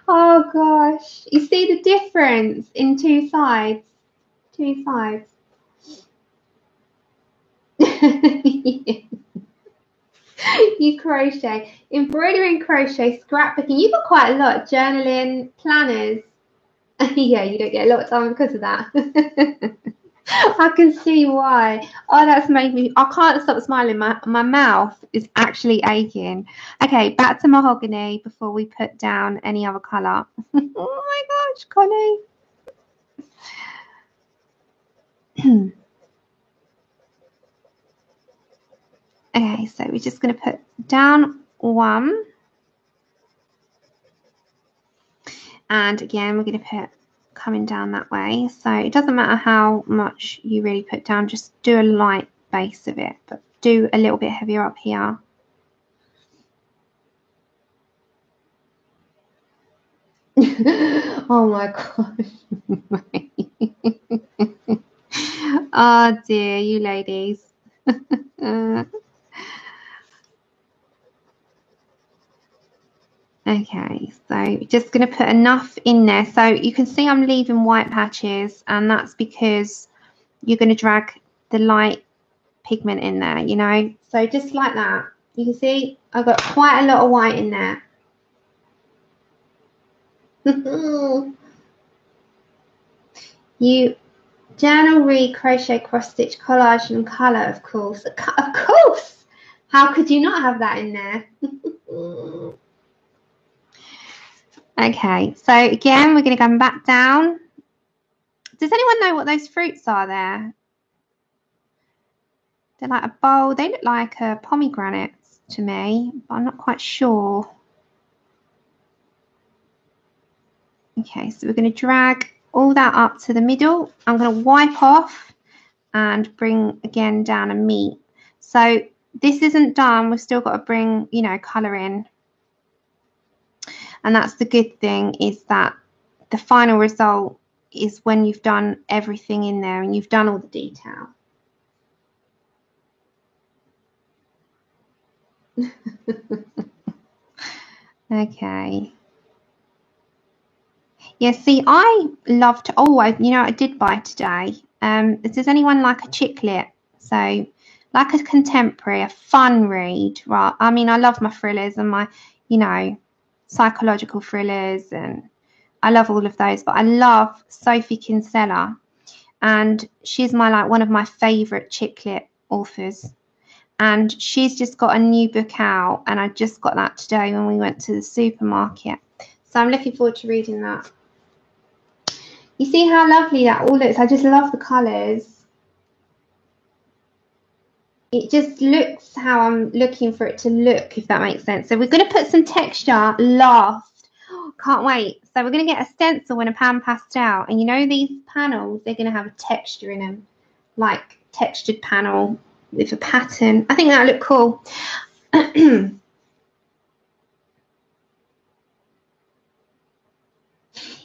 Oh gosh. You see the difference in two sides? Two sides. You crochet, embroidery, crochet, scrapbooking. You've got quite a lot. Journaling, planners. Yeah, you don't get a lot of time because of that. I can see why. Oh, that's made me. I can't stop smiling. My mouth is actually aching. Okay, back to mahogany before we put down any other colour. Oh my gosh, Connie. Okay, so we're just going to put down one. And again, we're going to put coming down that way. So it doesn't matter how much you really put down, just do a light base of it, but do a little bit heavier up here. Oh my gosh. Oh dear, you ladies. Okay, so just going to put enough in there. So you can see I'm leaving white patches, and that's because you're going to drag the light pigment in there, you know. So just like that, you can see I've got quite a lot of white in there. You journal, read, crochet, cross stitch, collage, and color, of course. Of course. How could you not have that in there? Okay, so again, we're going to come back down. Does anyone know what those fruits are there? They're like a bowl. They look like pomegranates to me, but I'm not quite sure. Okay, so we're going to drag all that up to the middle. I'm going to wipe off and bring again down a meet. So this isn't done. We've still got to bring, you know, colour in. And that's the good thing, is that the final result is when you've done everything in there and you've done all the detail. Okay. Yeah, see, I loved, you know, I did buy today. Does anyone like a chick lit? So like a contemporary, a fun read, right? I mean, I love my thrillers and my, you know, psychological thrillers, and I love all of those, but I love Sophie Kinsella, and she's one of my favorite chick lit authors, and she's just got a new book out, and I just got that today when we went to the supermarket, so I'm looking forward to reading that. You see how lovely that all looks? I just love the colours. It just looks how I'm looking for it to look, if that makes sense. So we're going to put some texture last. Oh, can't wait. So we're going to get a stencil and a pan pastel. And you know these panels, they're going to have a texture in them, like textured panel with a pattern. I think that'll look cool.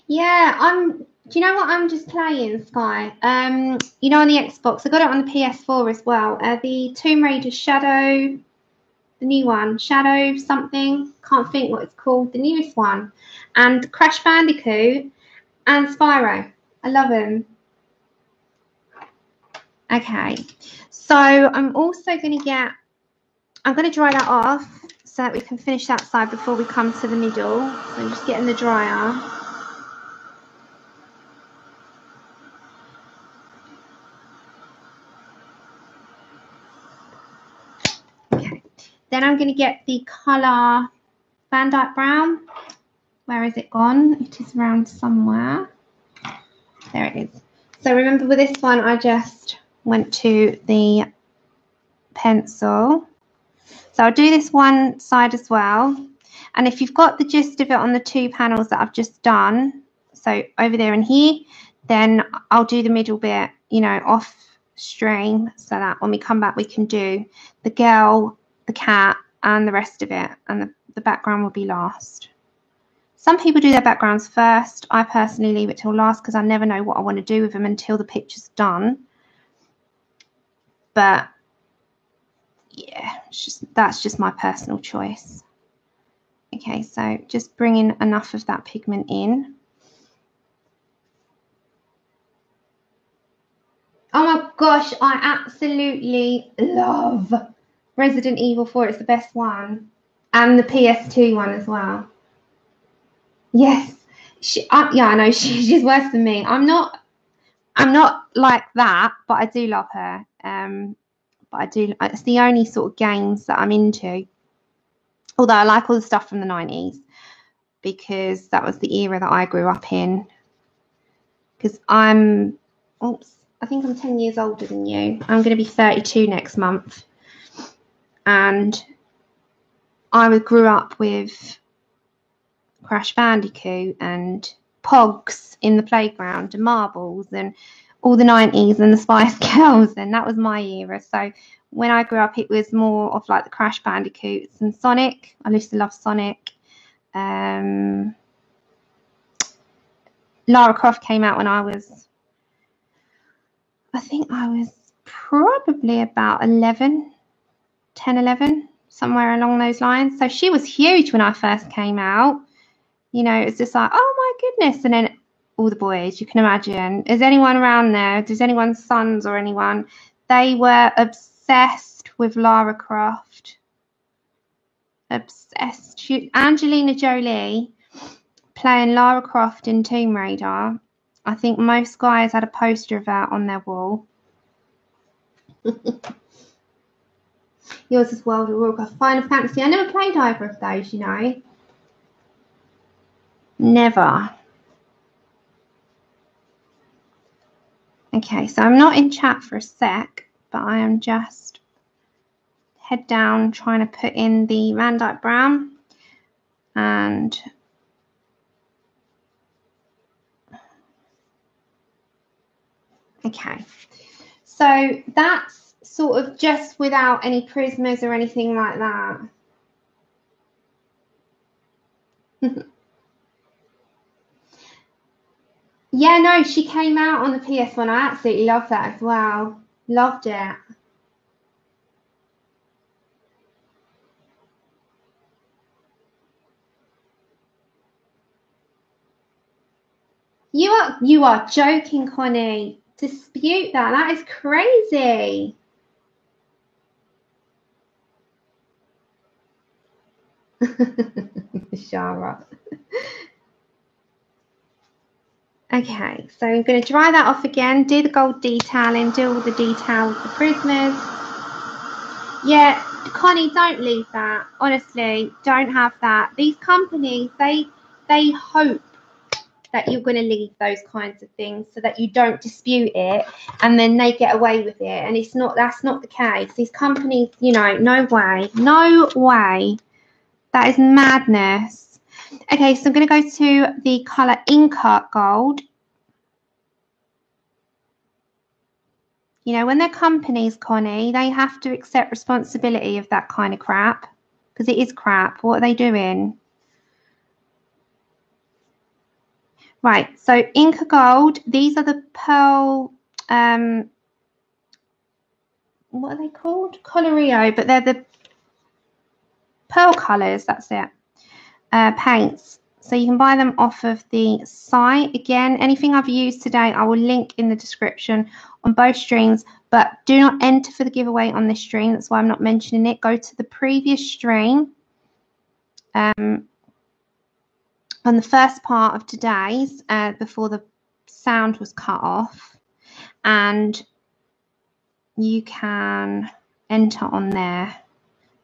Yeah, do you know what I'm just playing, Sky? You know, on the Xbox, I got it on the PS4 as well. The Tomb Raider Shadow the new one? Shadow something, can't think what it's called, the newest one. And Crash Bandicoot and Spyro. I love them. Okay, so I'm also going to dry that off so that we can finish that side before we come to the middle. So I'm just getting the dryer. Okay, then I'm going to get the colour Van Dyke Brown. Where is it gone? It is around somewhere. There it is. So remember with this one, I just went to the pencil. So I'll do this one side as well. And if you've got the gist of it on the two panels that I've just done, so over there and here, then I'll do the middle bit, you know, off stream, so that when we come back, we can do the girl, the cat, and the rest of it. And the background will be last. Some people do their backgrounds first. I personally leave it till last because I never know what I want to do with them until the picture's done. But yeah, that's just my personal choice. Okay, so just bringing enough of that pigment in. Oh my gosh, I absolutely love Resident Evil 4. It's the best one. And the PS2 one as well. Yes. Yeah, I know she's worse than me. I'm not like that, but I do love her. But it's the only sort of games that I'm into. Although I like all the stuff from the 90s because that was the era that I grew up in. Because I think I'm 10 years older than you. I'm going to be 32 next month. And I grew up with Crash Bandicoot and Pogs in the playground and marbles and all the 90s and the Spice Girls, and that was my era. So when I grew up, it was more of like the Crash Bandicoots and Sonic. I used to love Sonic. Lara Croft came out when I think I was probably about 10, 11, somewhere along those lines. So she was huge when I first came out. You know, it's just like, oh my goodness. And then all the boys, you can imagine. Is anyone around there? Does anyone's sons or anyone? They were obsessed with Lara Croft. Obsessed. Angelina Jolie playing Lara Croft in Tomb Raider. I think most guys had a poster of that on their wall. Yours is World of Warcraft. Final Fantasy. I never played either of those, you know. Never. Okay, so I'm not in chat for a sec, but I am just head down trying to put in the Van Dyke Brown. And okay, so that's sort of just without any prismas or anything like that. Yeah, no, she came out on the PS1. I absolutely loved that as well. Loved it. You are joking, Connie. Dispute that. That is crazy. Shara. Okay, so I'm going to dry that off again, do the gold detailing, do all the detail with the prismas. Yeah, Connie, don't leave that. Honestly, don't have that. These companies, they hope that you're going to leave those kinds of things so that you don't dispute it and then they get away with it. And that's not the case. These companies, you know, no way. That is madness. Okay, so I'm going to go to the colour Inca Gold. You know, when they're companies, Connie, they have to accept responsibility of that kind of crap because it is crap. What are they doing? Right, so Inca Gold, these are the pearl, what are they called? Colorio, but they're the Pearl Colours, that's it, paints. So you can buy them off of the site. Again, anything I've used today, I will link in the description on both streams, but do not enter for the giveaway on this stream. That's why I'm not mentioning it. Go to the previous stream on the first part of today's, before the sound was cut off, and you can enter on there.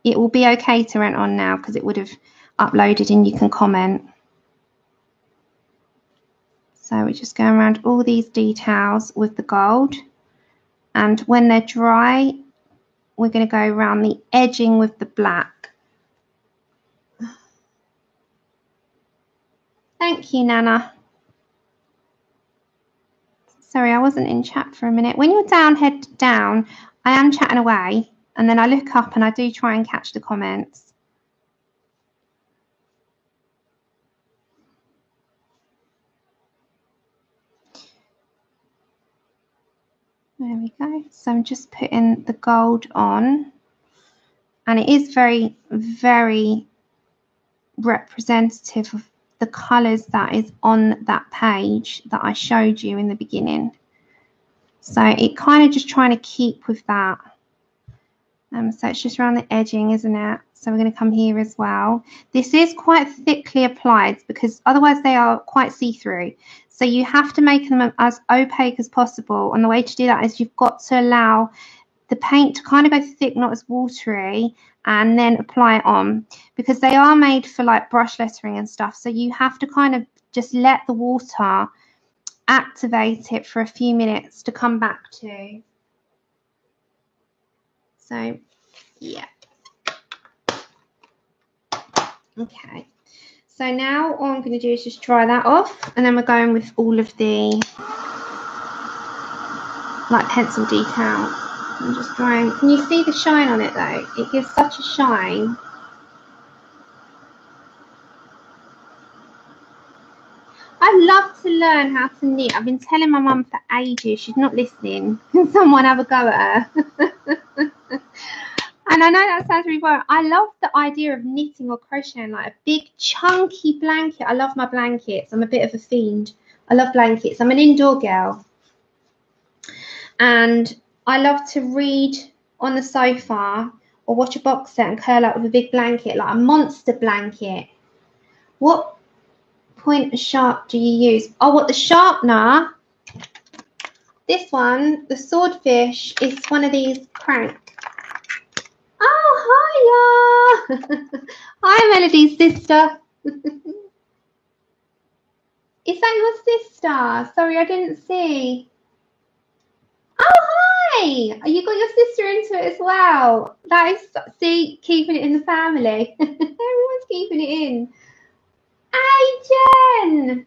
It will be okay to enter on now because it would have uploaded and you can comment. So we're just going around all these details with the gold, and when they're dry we're going to go around the edging with the black. Thank you, Nana. Sorry, I wasn't in chat for a minute. When you're down, head down, I am chatting away and then I look up and I do try and catch the comments. There we go. So I'm just putting the gold on, and it is very, very representative of the colours that is on that page that I showed you in the beginning. So it kind of just trying to keep with that. So it's just around the edging, isn't it? So we're going to come here as well. This is quite thickly applied because otherwise they are quite see-through. So you have to make them as opaque as possible. And the way to do that is you've got to allow the paint to kind of go thick, not as watery, and then apply it on, because they are made for like brush lettering and stuff. So you have to kind of just let the water activate it for a few minutes to come back to. So yeah. Okay. So now all I'm going to do is just dry that off, and then we're going with all of the like pencil detail. I'm just drying. Can you see the shine on it though? It gives such a shine. I'd love to learn how to knit. I've been telling my mum for ages. She's not listening. Can someone have a go at her? And I know that sounds really boring. I love the idea of knitting or crocheting, like a big chunky blanket. I love my blankets. I'm a bit of a fiend. I love blankets. I'm an indoor girl. And I love to read on the sofa or watch a box set and curl up with a big blanket, like a monster blanket. What point of sharp do you use? Oh, what, the sharpener? This one, the Swordfish, is one of these crank. Oh, hiya! Hi, Melody's sister. Is that your sister? Sorry, I didn't see. Oh, hi! You got your sister into it as well. That is, see, keeping it in the family. Everyone's keeping it in. Hey, Jen!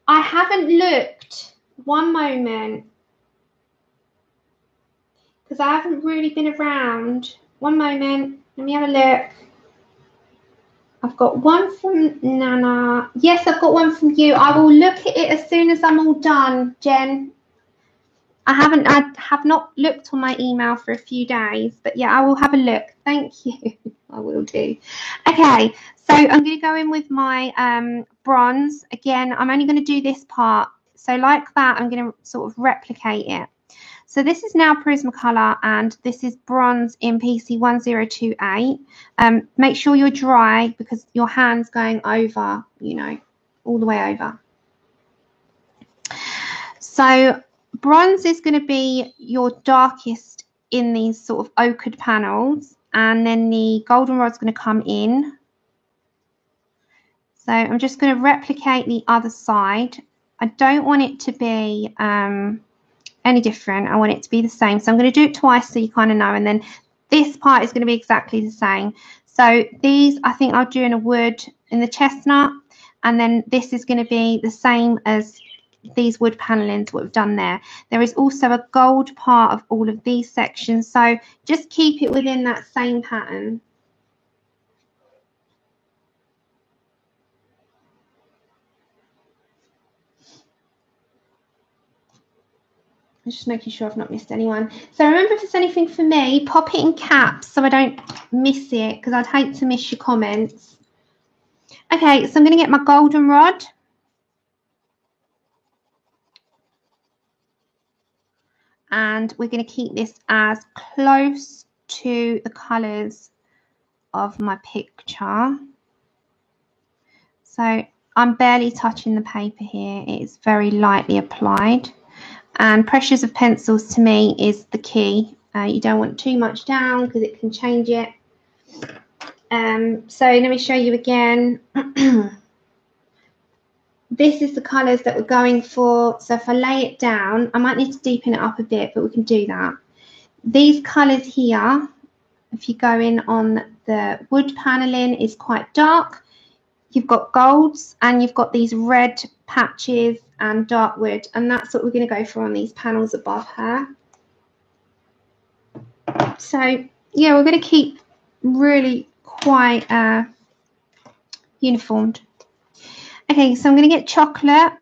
I haven't looked. One moment. Because I haven't really been around. One moment. Let me have a look. I've got one from Nana. Yes, I've got one from you. I will look at it as soon as I'm all done, Jen. I have not looked on my email for a few days, but yeah, I will have a look. Thank you. I will do. Okay, so I'm going to go in with my bronze. Again, I'm only going to do this part. So like that, I'm going to sort of replicate it. So this is now Prismacolor, and this is bronze in PC 1028. Make sure you're dry because your hand's going over, you know, all the way over. So bronze is going to be your darkest in these sort of ochred panels, and then the goldenrod's going to come in. So I'm just going to replicate the other side. I don't want it to be any different. I want it to be the same. So I'm going to do it twice so you kind of know, and then this part is going to be exactly the same. So these, I think I'll do in a wood, in the chestnut, and then this is going to be the same as these wood panelings what we've done there. There is also a gold part of all of these sections, so just keep it within that same pattern. just making sure I've not missed anyone. So remember, if there's anything for me, pop it in caps so I don't miss it, because I'd hate to miss your comments. Okay, so I'm going to get my goldenrod. And we're going to keep this as close to the colours of my picture. So I'm barely touching the paper here. It is very lightly applied. And pressures of pencils to me is the key. You don't want too much down because it can change it. So let me show you again. This is the colours that we're going for. So if I lay it down, I might need to deepen it up a bit, but we can do that. These colours here, if you go in on the wood paneling, is quite dark. You've got golds and you've got these red patches and dark wood, and that's what we're going to go for on these panels above her. So yeah, we're going to keep really quite uniformed. Okay, so I'm going to get chocolate,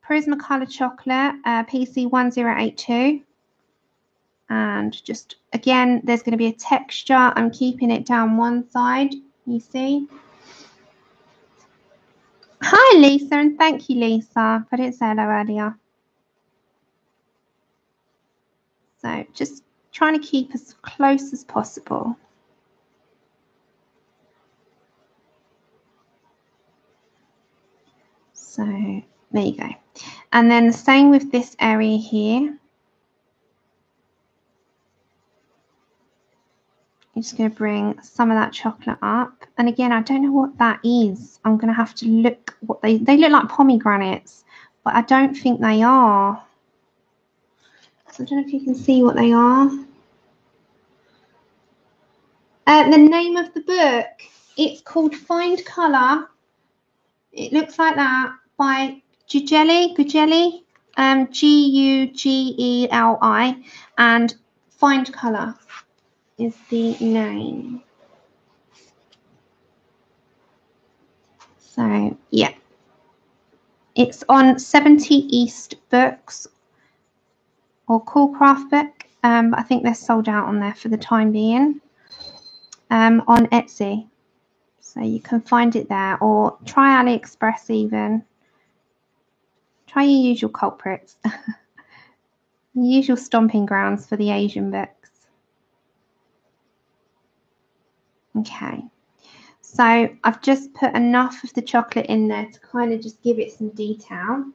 Prismacolor chocolate, PC1082, and just again, there's going to be a texture. I'm keeping it down one side, you see. Hi Lisa, and thank you Lisa. I didn't say hello earlier. So just trying to keep as close as possible. So there you go. And then the same with this area here. I'm just going to bring some of that chocolate up. And again, I don't know what that is. I'm going to have to look what they look like pomegranates, but I don't think they are. So I don't know if you can see what they are. The name of the book, it's called Find Colour. It looks like that, by Gugeli, Gugeli, G-U-G-E-L-I, and Find Colour is the name. So yeah, it's on 70 East Books or Cool Craft Book. I think they're sold out on there for the time being, on Etsy. So you can find it there, or try AliExpress even. Try your usual culprits. Usual stomping grounds for the Asian books. Okay, so I've just put enough of the chocolate in there to kind of just give it some detail.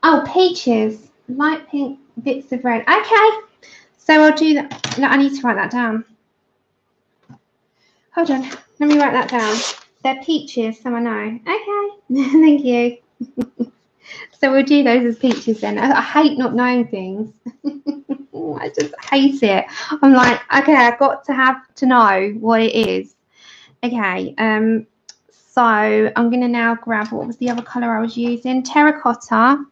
Oh, peaches, light pink bits of red. Okay, so I'll do that. No, I need to write that down. Hold on, let me write that down. They're peaches, so I know. Okay, thank you. So we'll do those as peaches then. I hate not knowing things. I just hate it. I'm like, okay, I've got to have to know what it is. Okay, so I'm going to now grab, what was the other colour I was using? Terracotta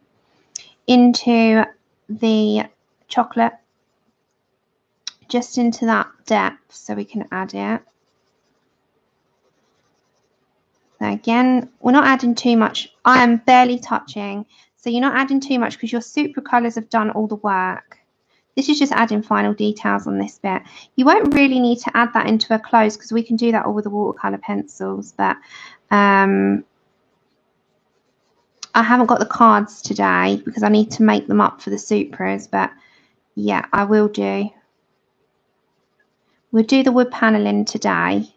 into the chocolate, just into that depth so we can add it. So again, we're not adding too much. I am barely touching. So you're not adding too much because your super colours have done all the work. This is just adding final details on this bit. You won't really need to add that into a close because we can do that all with the watercolour pencils. But I haven't got the cards today because I need to make them up for the Supras. But yeah, I will do. We'll do the wood panelling today.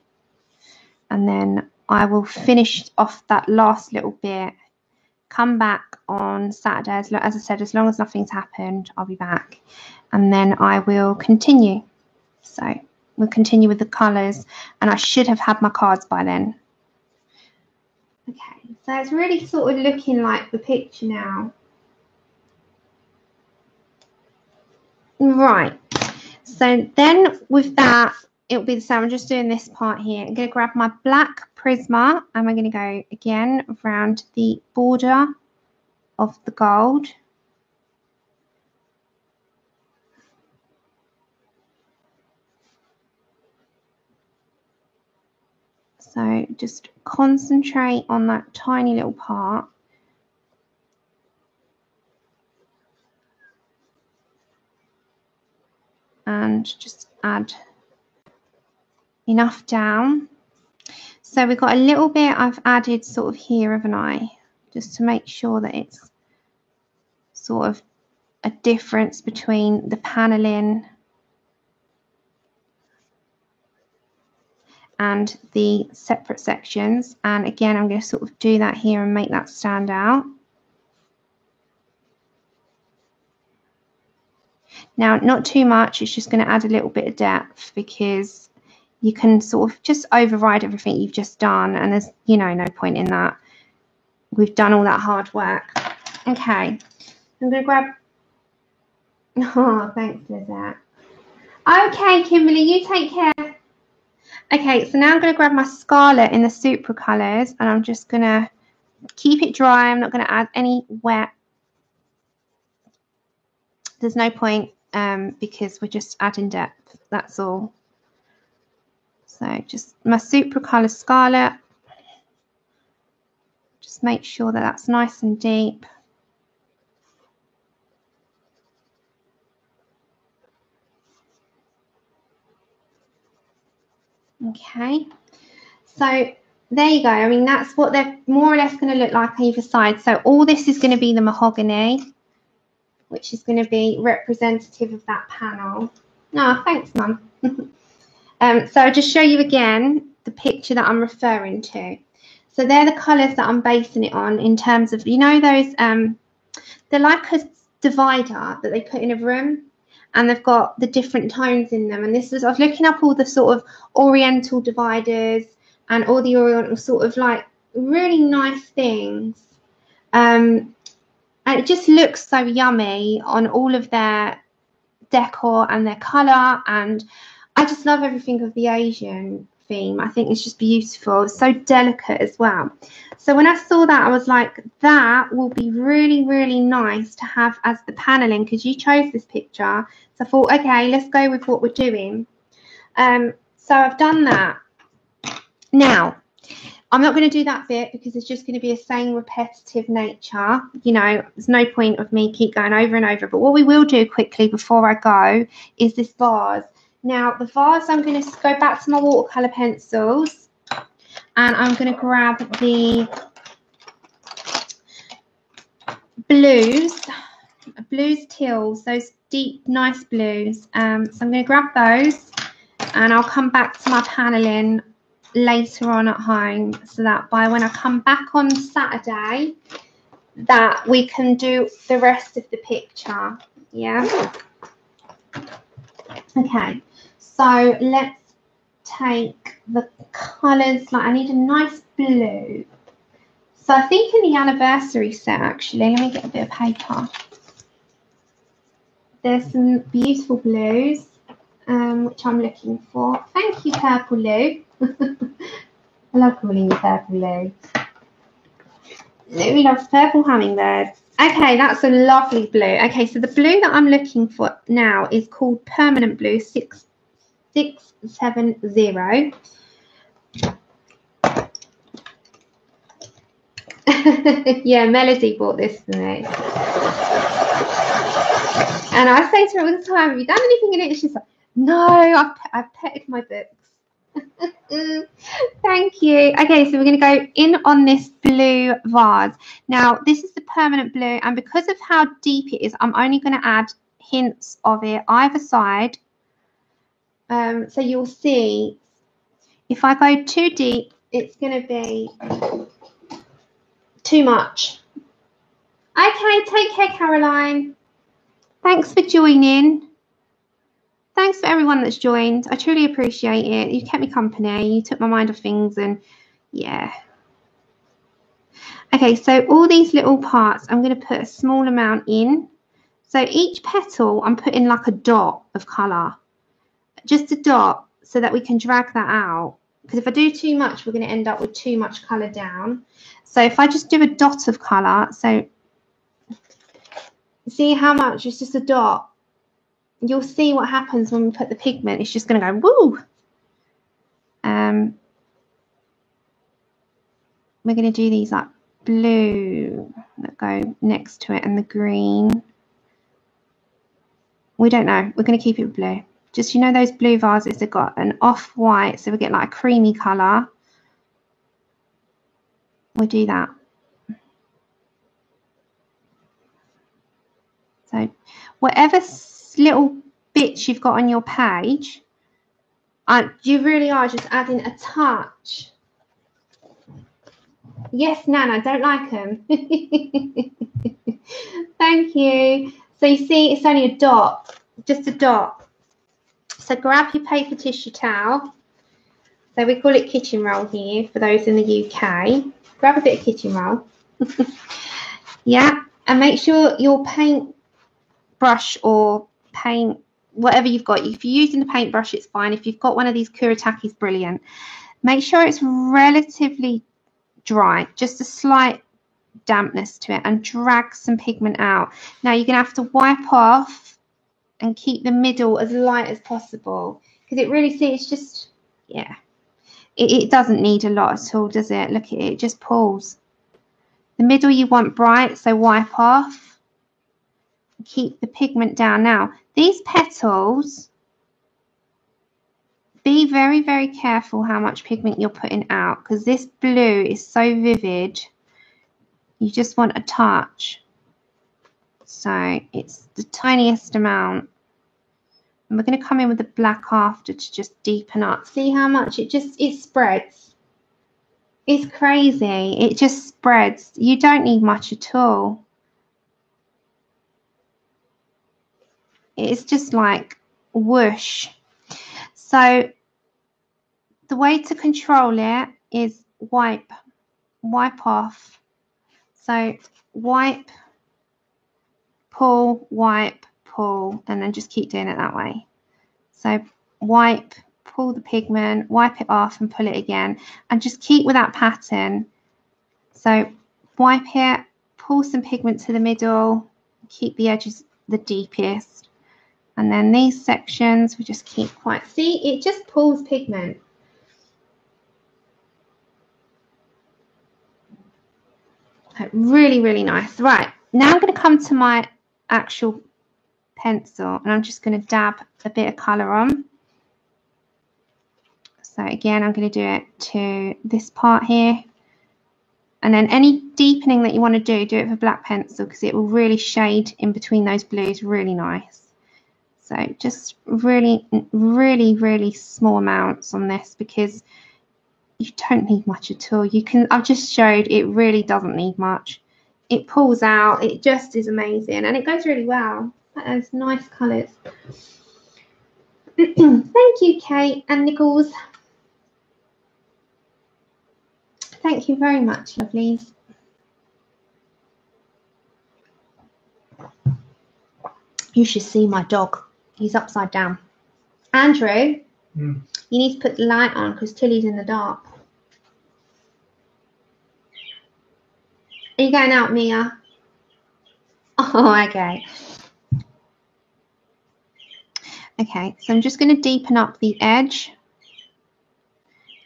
And then I will finish off that last little bit, come back on Saturday. As I said, as long as nothing's happened, I'll be back. And then I will continue. So we'll continue with the colours. And I should have had my cards by then. Okay, so it's really sort of looking like the picture now. Right. So then with that, it'll be the same. I'm just doing this part here. I'm going to grab my black Prisma and we're going to go again around the border of the gold. So just concentrate on that tiny little part. And just add enough down. So we've got a little bit I've added sort of here, haven't I? Just to make sure that it's sort of a difference between the paneling and the separate sections. And again, I'm going to sort of do that here and make that stand out. Now, not too much, it's just going to add a little bit of depth, because you can sort of just override everything you've just done, and there's, you know, no point in that. We've done all that hard work. Okay, I'm going to grab... Oh, thanks, Lizette. Okay, Kimberly, you take care. Okay, so now I'm going to grab my Scarlet in the Supra colours, and I'm just going to keep it dry. I'm not going to add any wet. There's no point because we're just adding depth, that's all. So just my Supra colour Scarlet. Just make sure that that's nice and deep. Okay, so there you go. I mean, that's what they're more or less going to look like on either side. So all this is going to be the mahogany, which is going to be representative of that panel. No, thanks, Mum. So I'll just show you again the picture that I'm referring to. So they're the colours that I'm basing it on in terms of, you know, those, they're like a divider that they put in a room, and they've got the different tones in them. And this was, I was looking up all the sort of oriental dividers and all the oriental sort of like really nice things. And it just looks so yummy on all of their decor and their colour. And I just love everything of the Asian theme. I think it's just beautiful. It's so delicate as well. So when I saw that, I was like, that will be really, really nice to have as the paneling, because you chose this picture. So I thought, okay, let's go with what we're doing. So I've done that. Now, I'm not going to do that bit because it's just going to be a same repetitive nature. You know, there's no point of me keep going over and over. But what we will do quickly before I go is this vase. Now, the vase, I'm going to go back to my watercolour pencils, and I'm going to grab the blues teals, those deep, nice blues. So I'm going to grab those, and I'll come back to my paneling later on at home, so that by when I come back on Saturday, that we can do the rest of the picture. Yeah. Okay. So let's take the colours. Like, I need a nice blue. So I think in the anniversary set, actually, let me get a bit of paper. There's some beautiful blues, which I'm looking for. Thank you, Purple Lou. I love calling you Purple Lou. Lou loves purple hummingbirds. Okay, that's a lovely blue. Okay, so the blue that I'm looking for now is called Permanent Blue 670. Yeah, Melody bought this for me. And I say to her all the time, have you done anything in it? She's like, no, I've petted my books. Thank you. Okay, so we're going to go in on this blue vase. Now, this is the permanent blue, and because of how deep it is, I'm only going to add hints of it either side. So you'll see, if I go too deep, it's going to be too much. Okay, take care, Caroline. Thanks for joining. Thanks for everyone that's joined. I truly appreciate it. You kept me company. You took my mind off things, and yeah. Okay, so all these little parts, I'm going to put a small amount in. So each petal, I'm putting like a dot of colour. Just a dot, so that we can drag that out. Because if I do too much, we're going to end up with too much colour down. So if I just do a dot of colour, so see how much? It's just a dot. You'll see what happens when we put the pigment. It's just going to go woo. we're going to do these like blue that go next to it and the green. We don't know. We're going to keep it blue. Just, you know, those blue vases that got an off-white, so we get like a creamy colour. We'll do that. So whatever little bits you've got on your page, you really are just adding a touch. Yes, Nan, I don't like them. Thank you. So you see, it's only a dot, just a dot. So grab your paper tissue towel. So we call it kitchen roll here for those in the UK. Grab a bit of kitchen roll. Yeah, and make sure your paint brush or paint, whatever you've got. If you're using the paintbrush, it's fine. If you've got one of these Kuritaki's, brilliant. Make sure it's relatively dry, just a slight dampness to it, and drag some pigment out. Now you're going to have to wipe off and keep the middle as light as possible, because it really, see, it's just, yeah, it doesn't need a lot at all, does it? Look at it, it just pulls. The middle you want bright, so wipe off, keep the pigment down. Now these petals, be very, very careful how much pigment you're putting out, because this blue is so vivid. You just want a touch. So it's the tiniest amount. And we're going to come in with the black after to just deepen up. See how much it spreads. It's crazy. It just spreads. You don't need much at all. It's just like whoosh. So the way to control it is wipe off. So wipe, pull, and then just keep doing it that way. So wipe, pull the pigment, wipe it off and pull it again, and just keep with that pattern. So wipe it, pull some pigment to the middle, keep the edges the deepest, and then these sections we just keep quiet. See, it just pulls pigment. Really, really nice. Right, now I'm going to come to my actual pencil, and I'm just going to dab a bit of colour on. So again, I'm going to do it to this part here, and then any deepening that you want to do it with a black pencil, because it will really shade in between those blues really nice. So just really, really, really small amounts on this, because you don't need much at all. I've just showed it really doesn't need much. It pulls out, it just is amazing, and it goes really well. That has nice colours. Thank you, Kate and Nichols. Thank you very much, lovelies. You should see my dog. He's upside down. Andrew, you need to put the light on because Tilly's in the dark. Are you going out, Mia? Oh, okay. Okay, so I'm just going to deepen up the edge.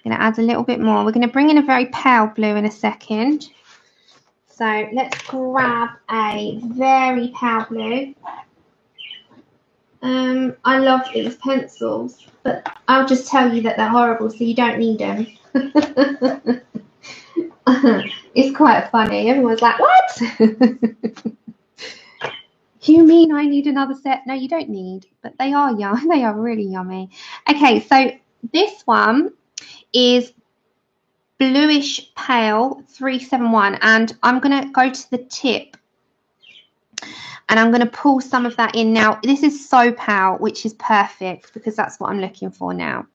I'm going to add a little bit more. We're going to bring in a very pale blue in a second. So let's grab a very pale blue. I love these pencils, but I'll just tell you that they're horrible, so you don't need them. It's quite funny. Everyone's like, what? You mean I need another set? No, you don't need, but they are yum. They are really yummy. Okay, so this one is bluish pale 371, and I'm going to go to the tip and I'm going to pull some of that in. Now this is so pale, which is perfect because that's what I'm looking for now.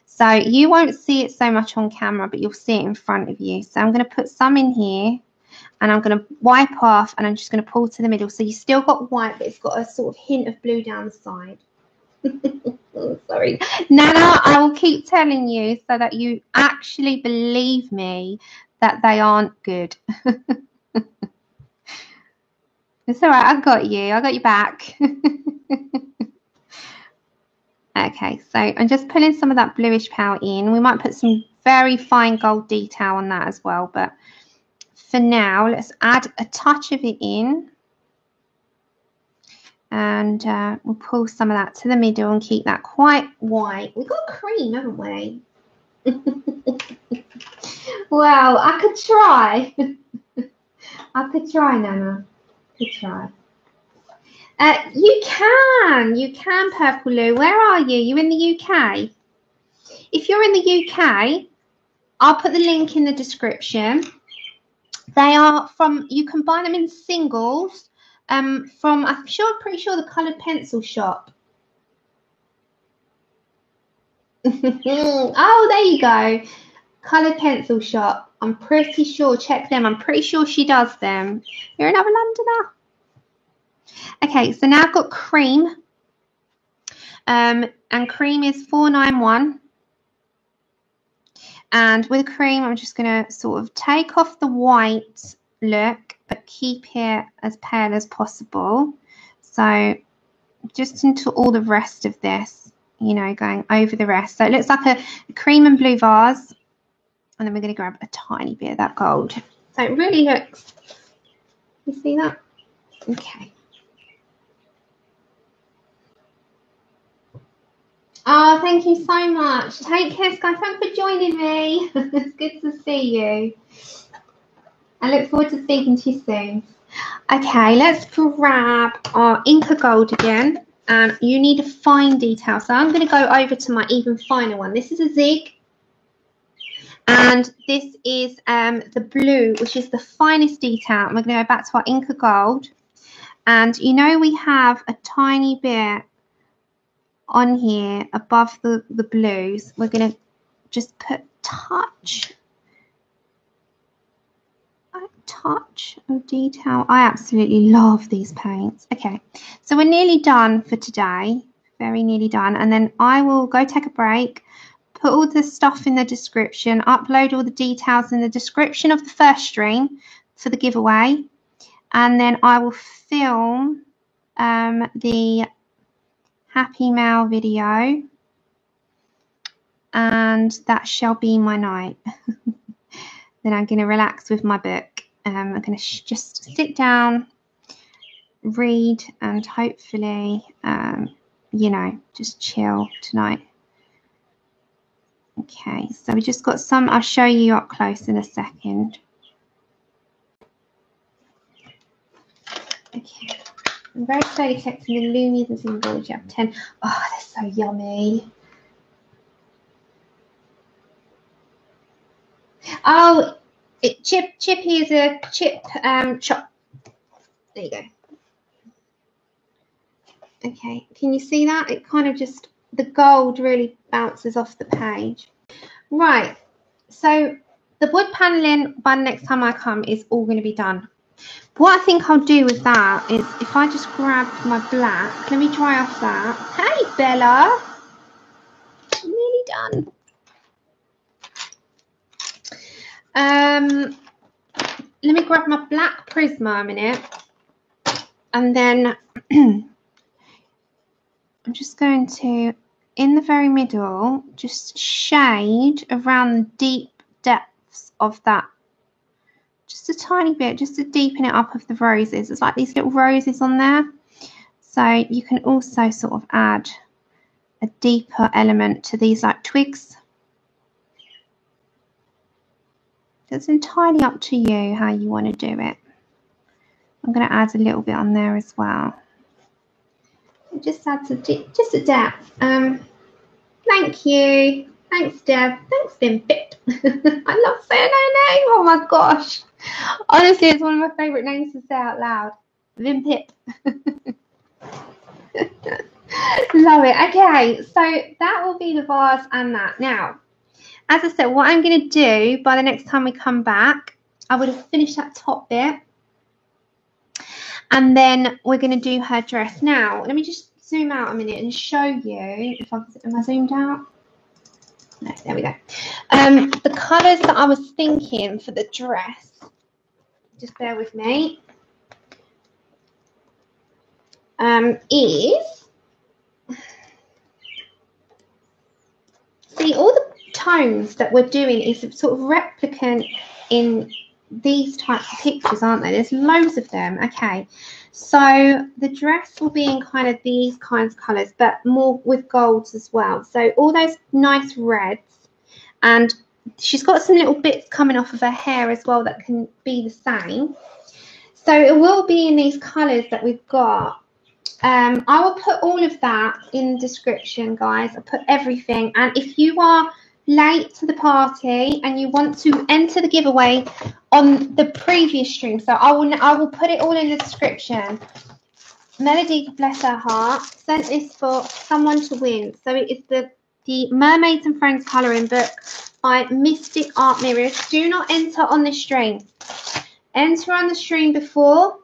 So you won't see it so much on camera, but you'll see it in front of you. So I'm going to put some in here and I'm going to wipe off, and I'm just going to pull to the middle. So you still got white, but it's got a sort of hint of blue down the side. Oh, sorry, Nana, I will keep telling you so that you actually believe me that they aren't good. It's all right, I got your back. Okay, so I'm just putting some of that bluish pale in. We might put some very fine gold detail on that as well. But for now, let's add a touch of it in. And we'll pull some of that to the middle and keep that quite white. We've got cream, haven't we? Well, I could try. I could try, Nana. Could try. You can, Purple Lou. Where are you? You in the UK? If you're in the UK, I'll put the link in the description. They are from, you can buy them in singles from, pretty sure the Coloured Pencil shop. Oh, there you go. Coloured Pencil shop. I'm pretty sure, check them. I'm pretty sure she does them. You're another Londoner. Okay, so now I've got cream. And cream is 491. And with cream, I'm just going to sort of take off the white look, but keep it as pale as possible. So just into all the rest of this, you know, going over the rest. So it looks like a cream and blue vase. And then we're going to grab a tiny bit of that gold. So it really looks, you see that? Okay. Oh, thank you so much. Take care, Sky. Thanks for joining me. It's good to see you. I look forward to speaking to you soon. Okay, let's grab our Inca Gold again. And you need a fine detail. So I'm going to go over to my even finer one. This is a Zig. And this is the blue, which is the finest detail. And we're going to go back to our Inca Gold. And you know we have a tiny bit on here above the blues. We're going to just put a touch of detail. I absolutely love these paints. Okay, so we're nearly done for today. Very nearly done. And then I will go take a break. Put all the stuff in the description, upload all the details in the description of the first stream for the giveaway, and then I will film the Happy Mail video, and that shall be my night. Then I'm going to relax with my book. I'm going to just sit down, read, and hopefully, you know, just chill tonight. Okay, so we just got some, I'll show you up close in a second. Okay, I'm very slowly collecting the Loomies and some Gorge up 10. Oh, they're so yummy. Oh, Chippy is a chip chop. There you go. Okay, can you see that? It kind of just, the gold really bounces off the page. Right, so the wood paneling by the next time I come is all going to be done. What I think I'll do with that is if I just grab my black, let me dry off that. Hey Bella, I'm nearly done. Let me grab my black Prisma a minute, and then I'm just going to, in the very middle, just shade around the deep depths of that. Just a tiny bit, just to deepen it up of the roses. It's like these little roses on there. So you can also sort of add a deeper element to these like twigs. It's entirely up to you how you want to do it. I'm going to add a little bit on there as well. It just adds just a depth. Thank you. Thanks, Deb. Thanks, Vimpit. I love saying her name. Oh my gosh. Honestly, it's one of my favourite names to say out loud. Vimpit. Love it. Okay, so that will be the vase and that. Now, as I said, what I'm going to do by the next time we come back, I would have finished that top bit. And then we're going to do her dress. Now, let me just zoom out a minute and show you. Am I zoomed out? No, there we go. The colours that I was thinking for the dress, just bear with me, is, see all the tones that we're doing is sort of replicant in these types of pictures, aren't they? There's loads of them. Okay, so the dress will be in kind of these kinds of colours, but more with golds as well. So all those nice reds, and she's got some little bits coming off of her hair as well that can be the same. So it will be in these colours that we've got. I will put all of that in the description, guys. I'll put everything. And if you are late to the party and you want to enter the giveaway on the previous stream, so I will put it all in the description. Melody, bless her heart, sent this for someone to win. So it is the Mermaids and Friends colouring book by Mystic Art Mirrors. Do not enter on this stream. Enter on the stream before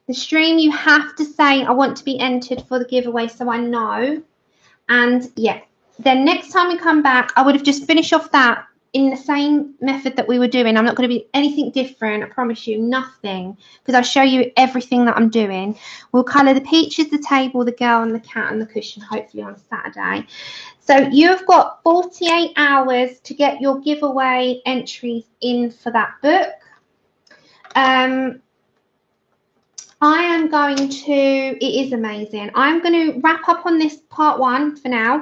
the stream. You have to say, I want to be entered for the giveaway, so I know. And yeah, then next time we come back, I would have just finished off that in the same method that we were doing. I'm not going to be anything different, I promise you, nothing, because I'll show you everything that I'm doing. We'll colour the peaches, the table, the girl and the cat and the cushion, hopefully on Saturday. So you've got 48 hours to get your giveaway entries in for that book. I am going to, it is amazing. I'm going to wrap up on this part 1 for now.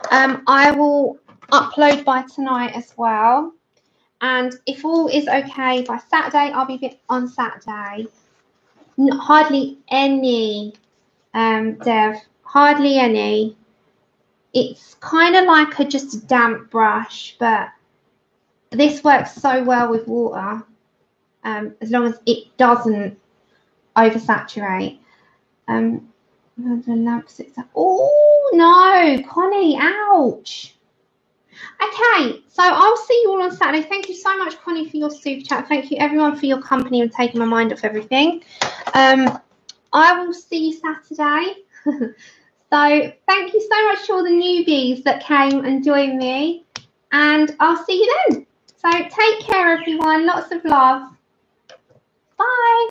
I will upload by tonight as well. And if all is okay by Saturday, I'll be on Saturday. Hardly any, Dev, hardly any. It's kind of like just a damp brush, but this works so well with water, as long as it doesn't oversaturate. Oh no, Connie, ouch. Okay, so I'll see you all on Saturday. Thank you so much, Connie, for your super chat. Thank you everyone for your company and taking my mind off everything. I will see you Saturday. So thank you so much to all the newbies that came and joined me, and I'll see you then. So take care everyone, lots of love. Bye.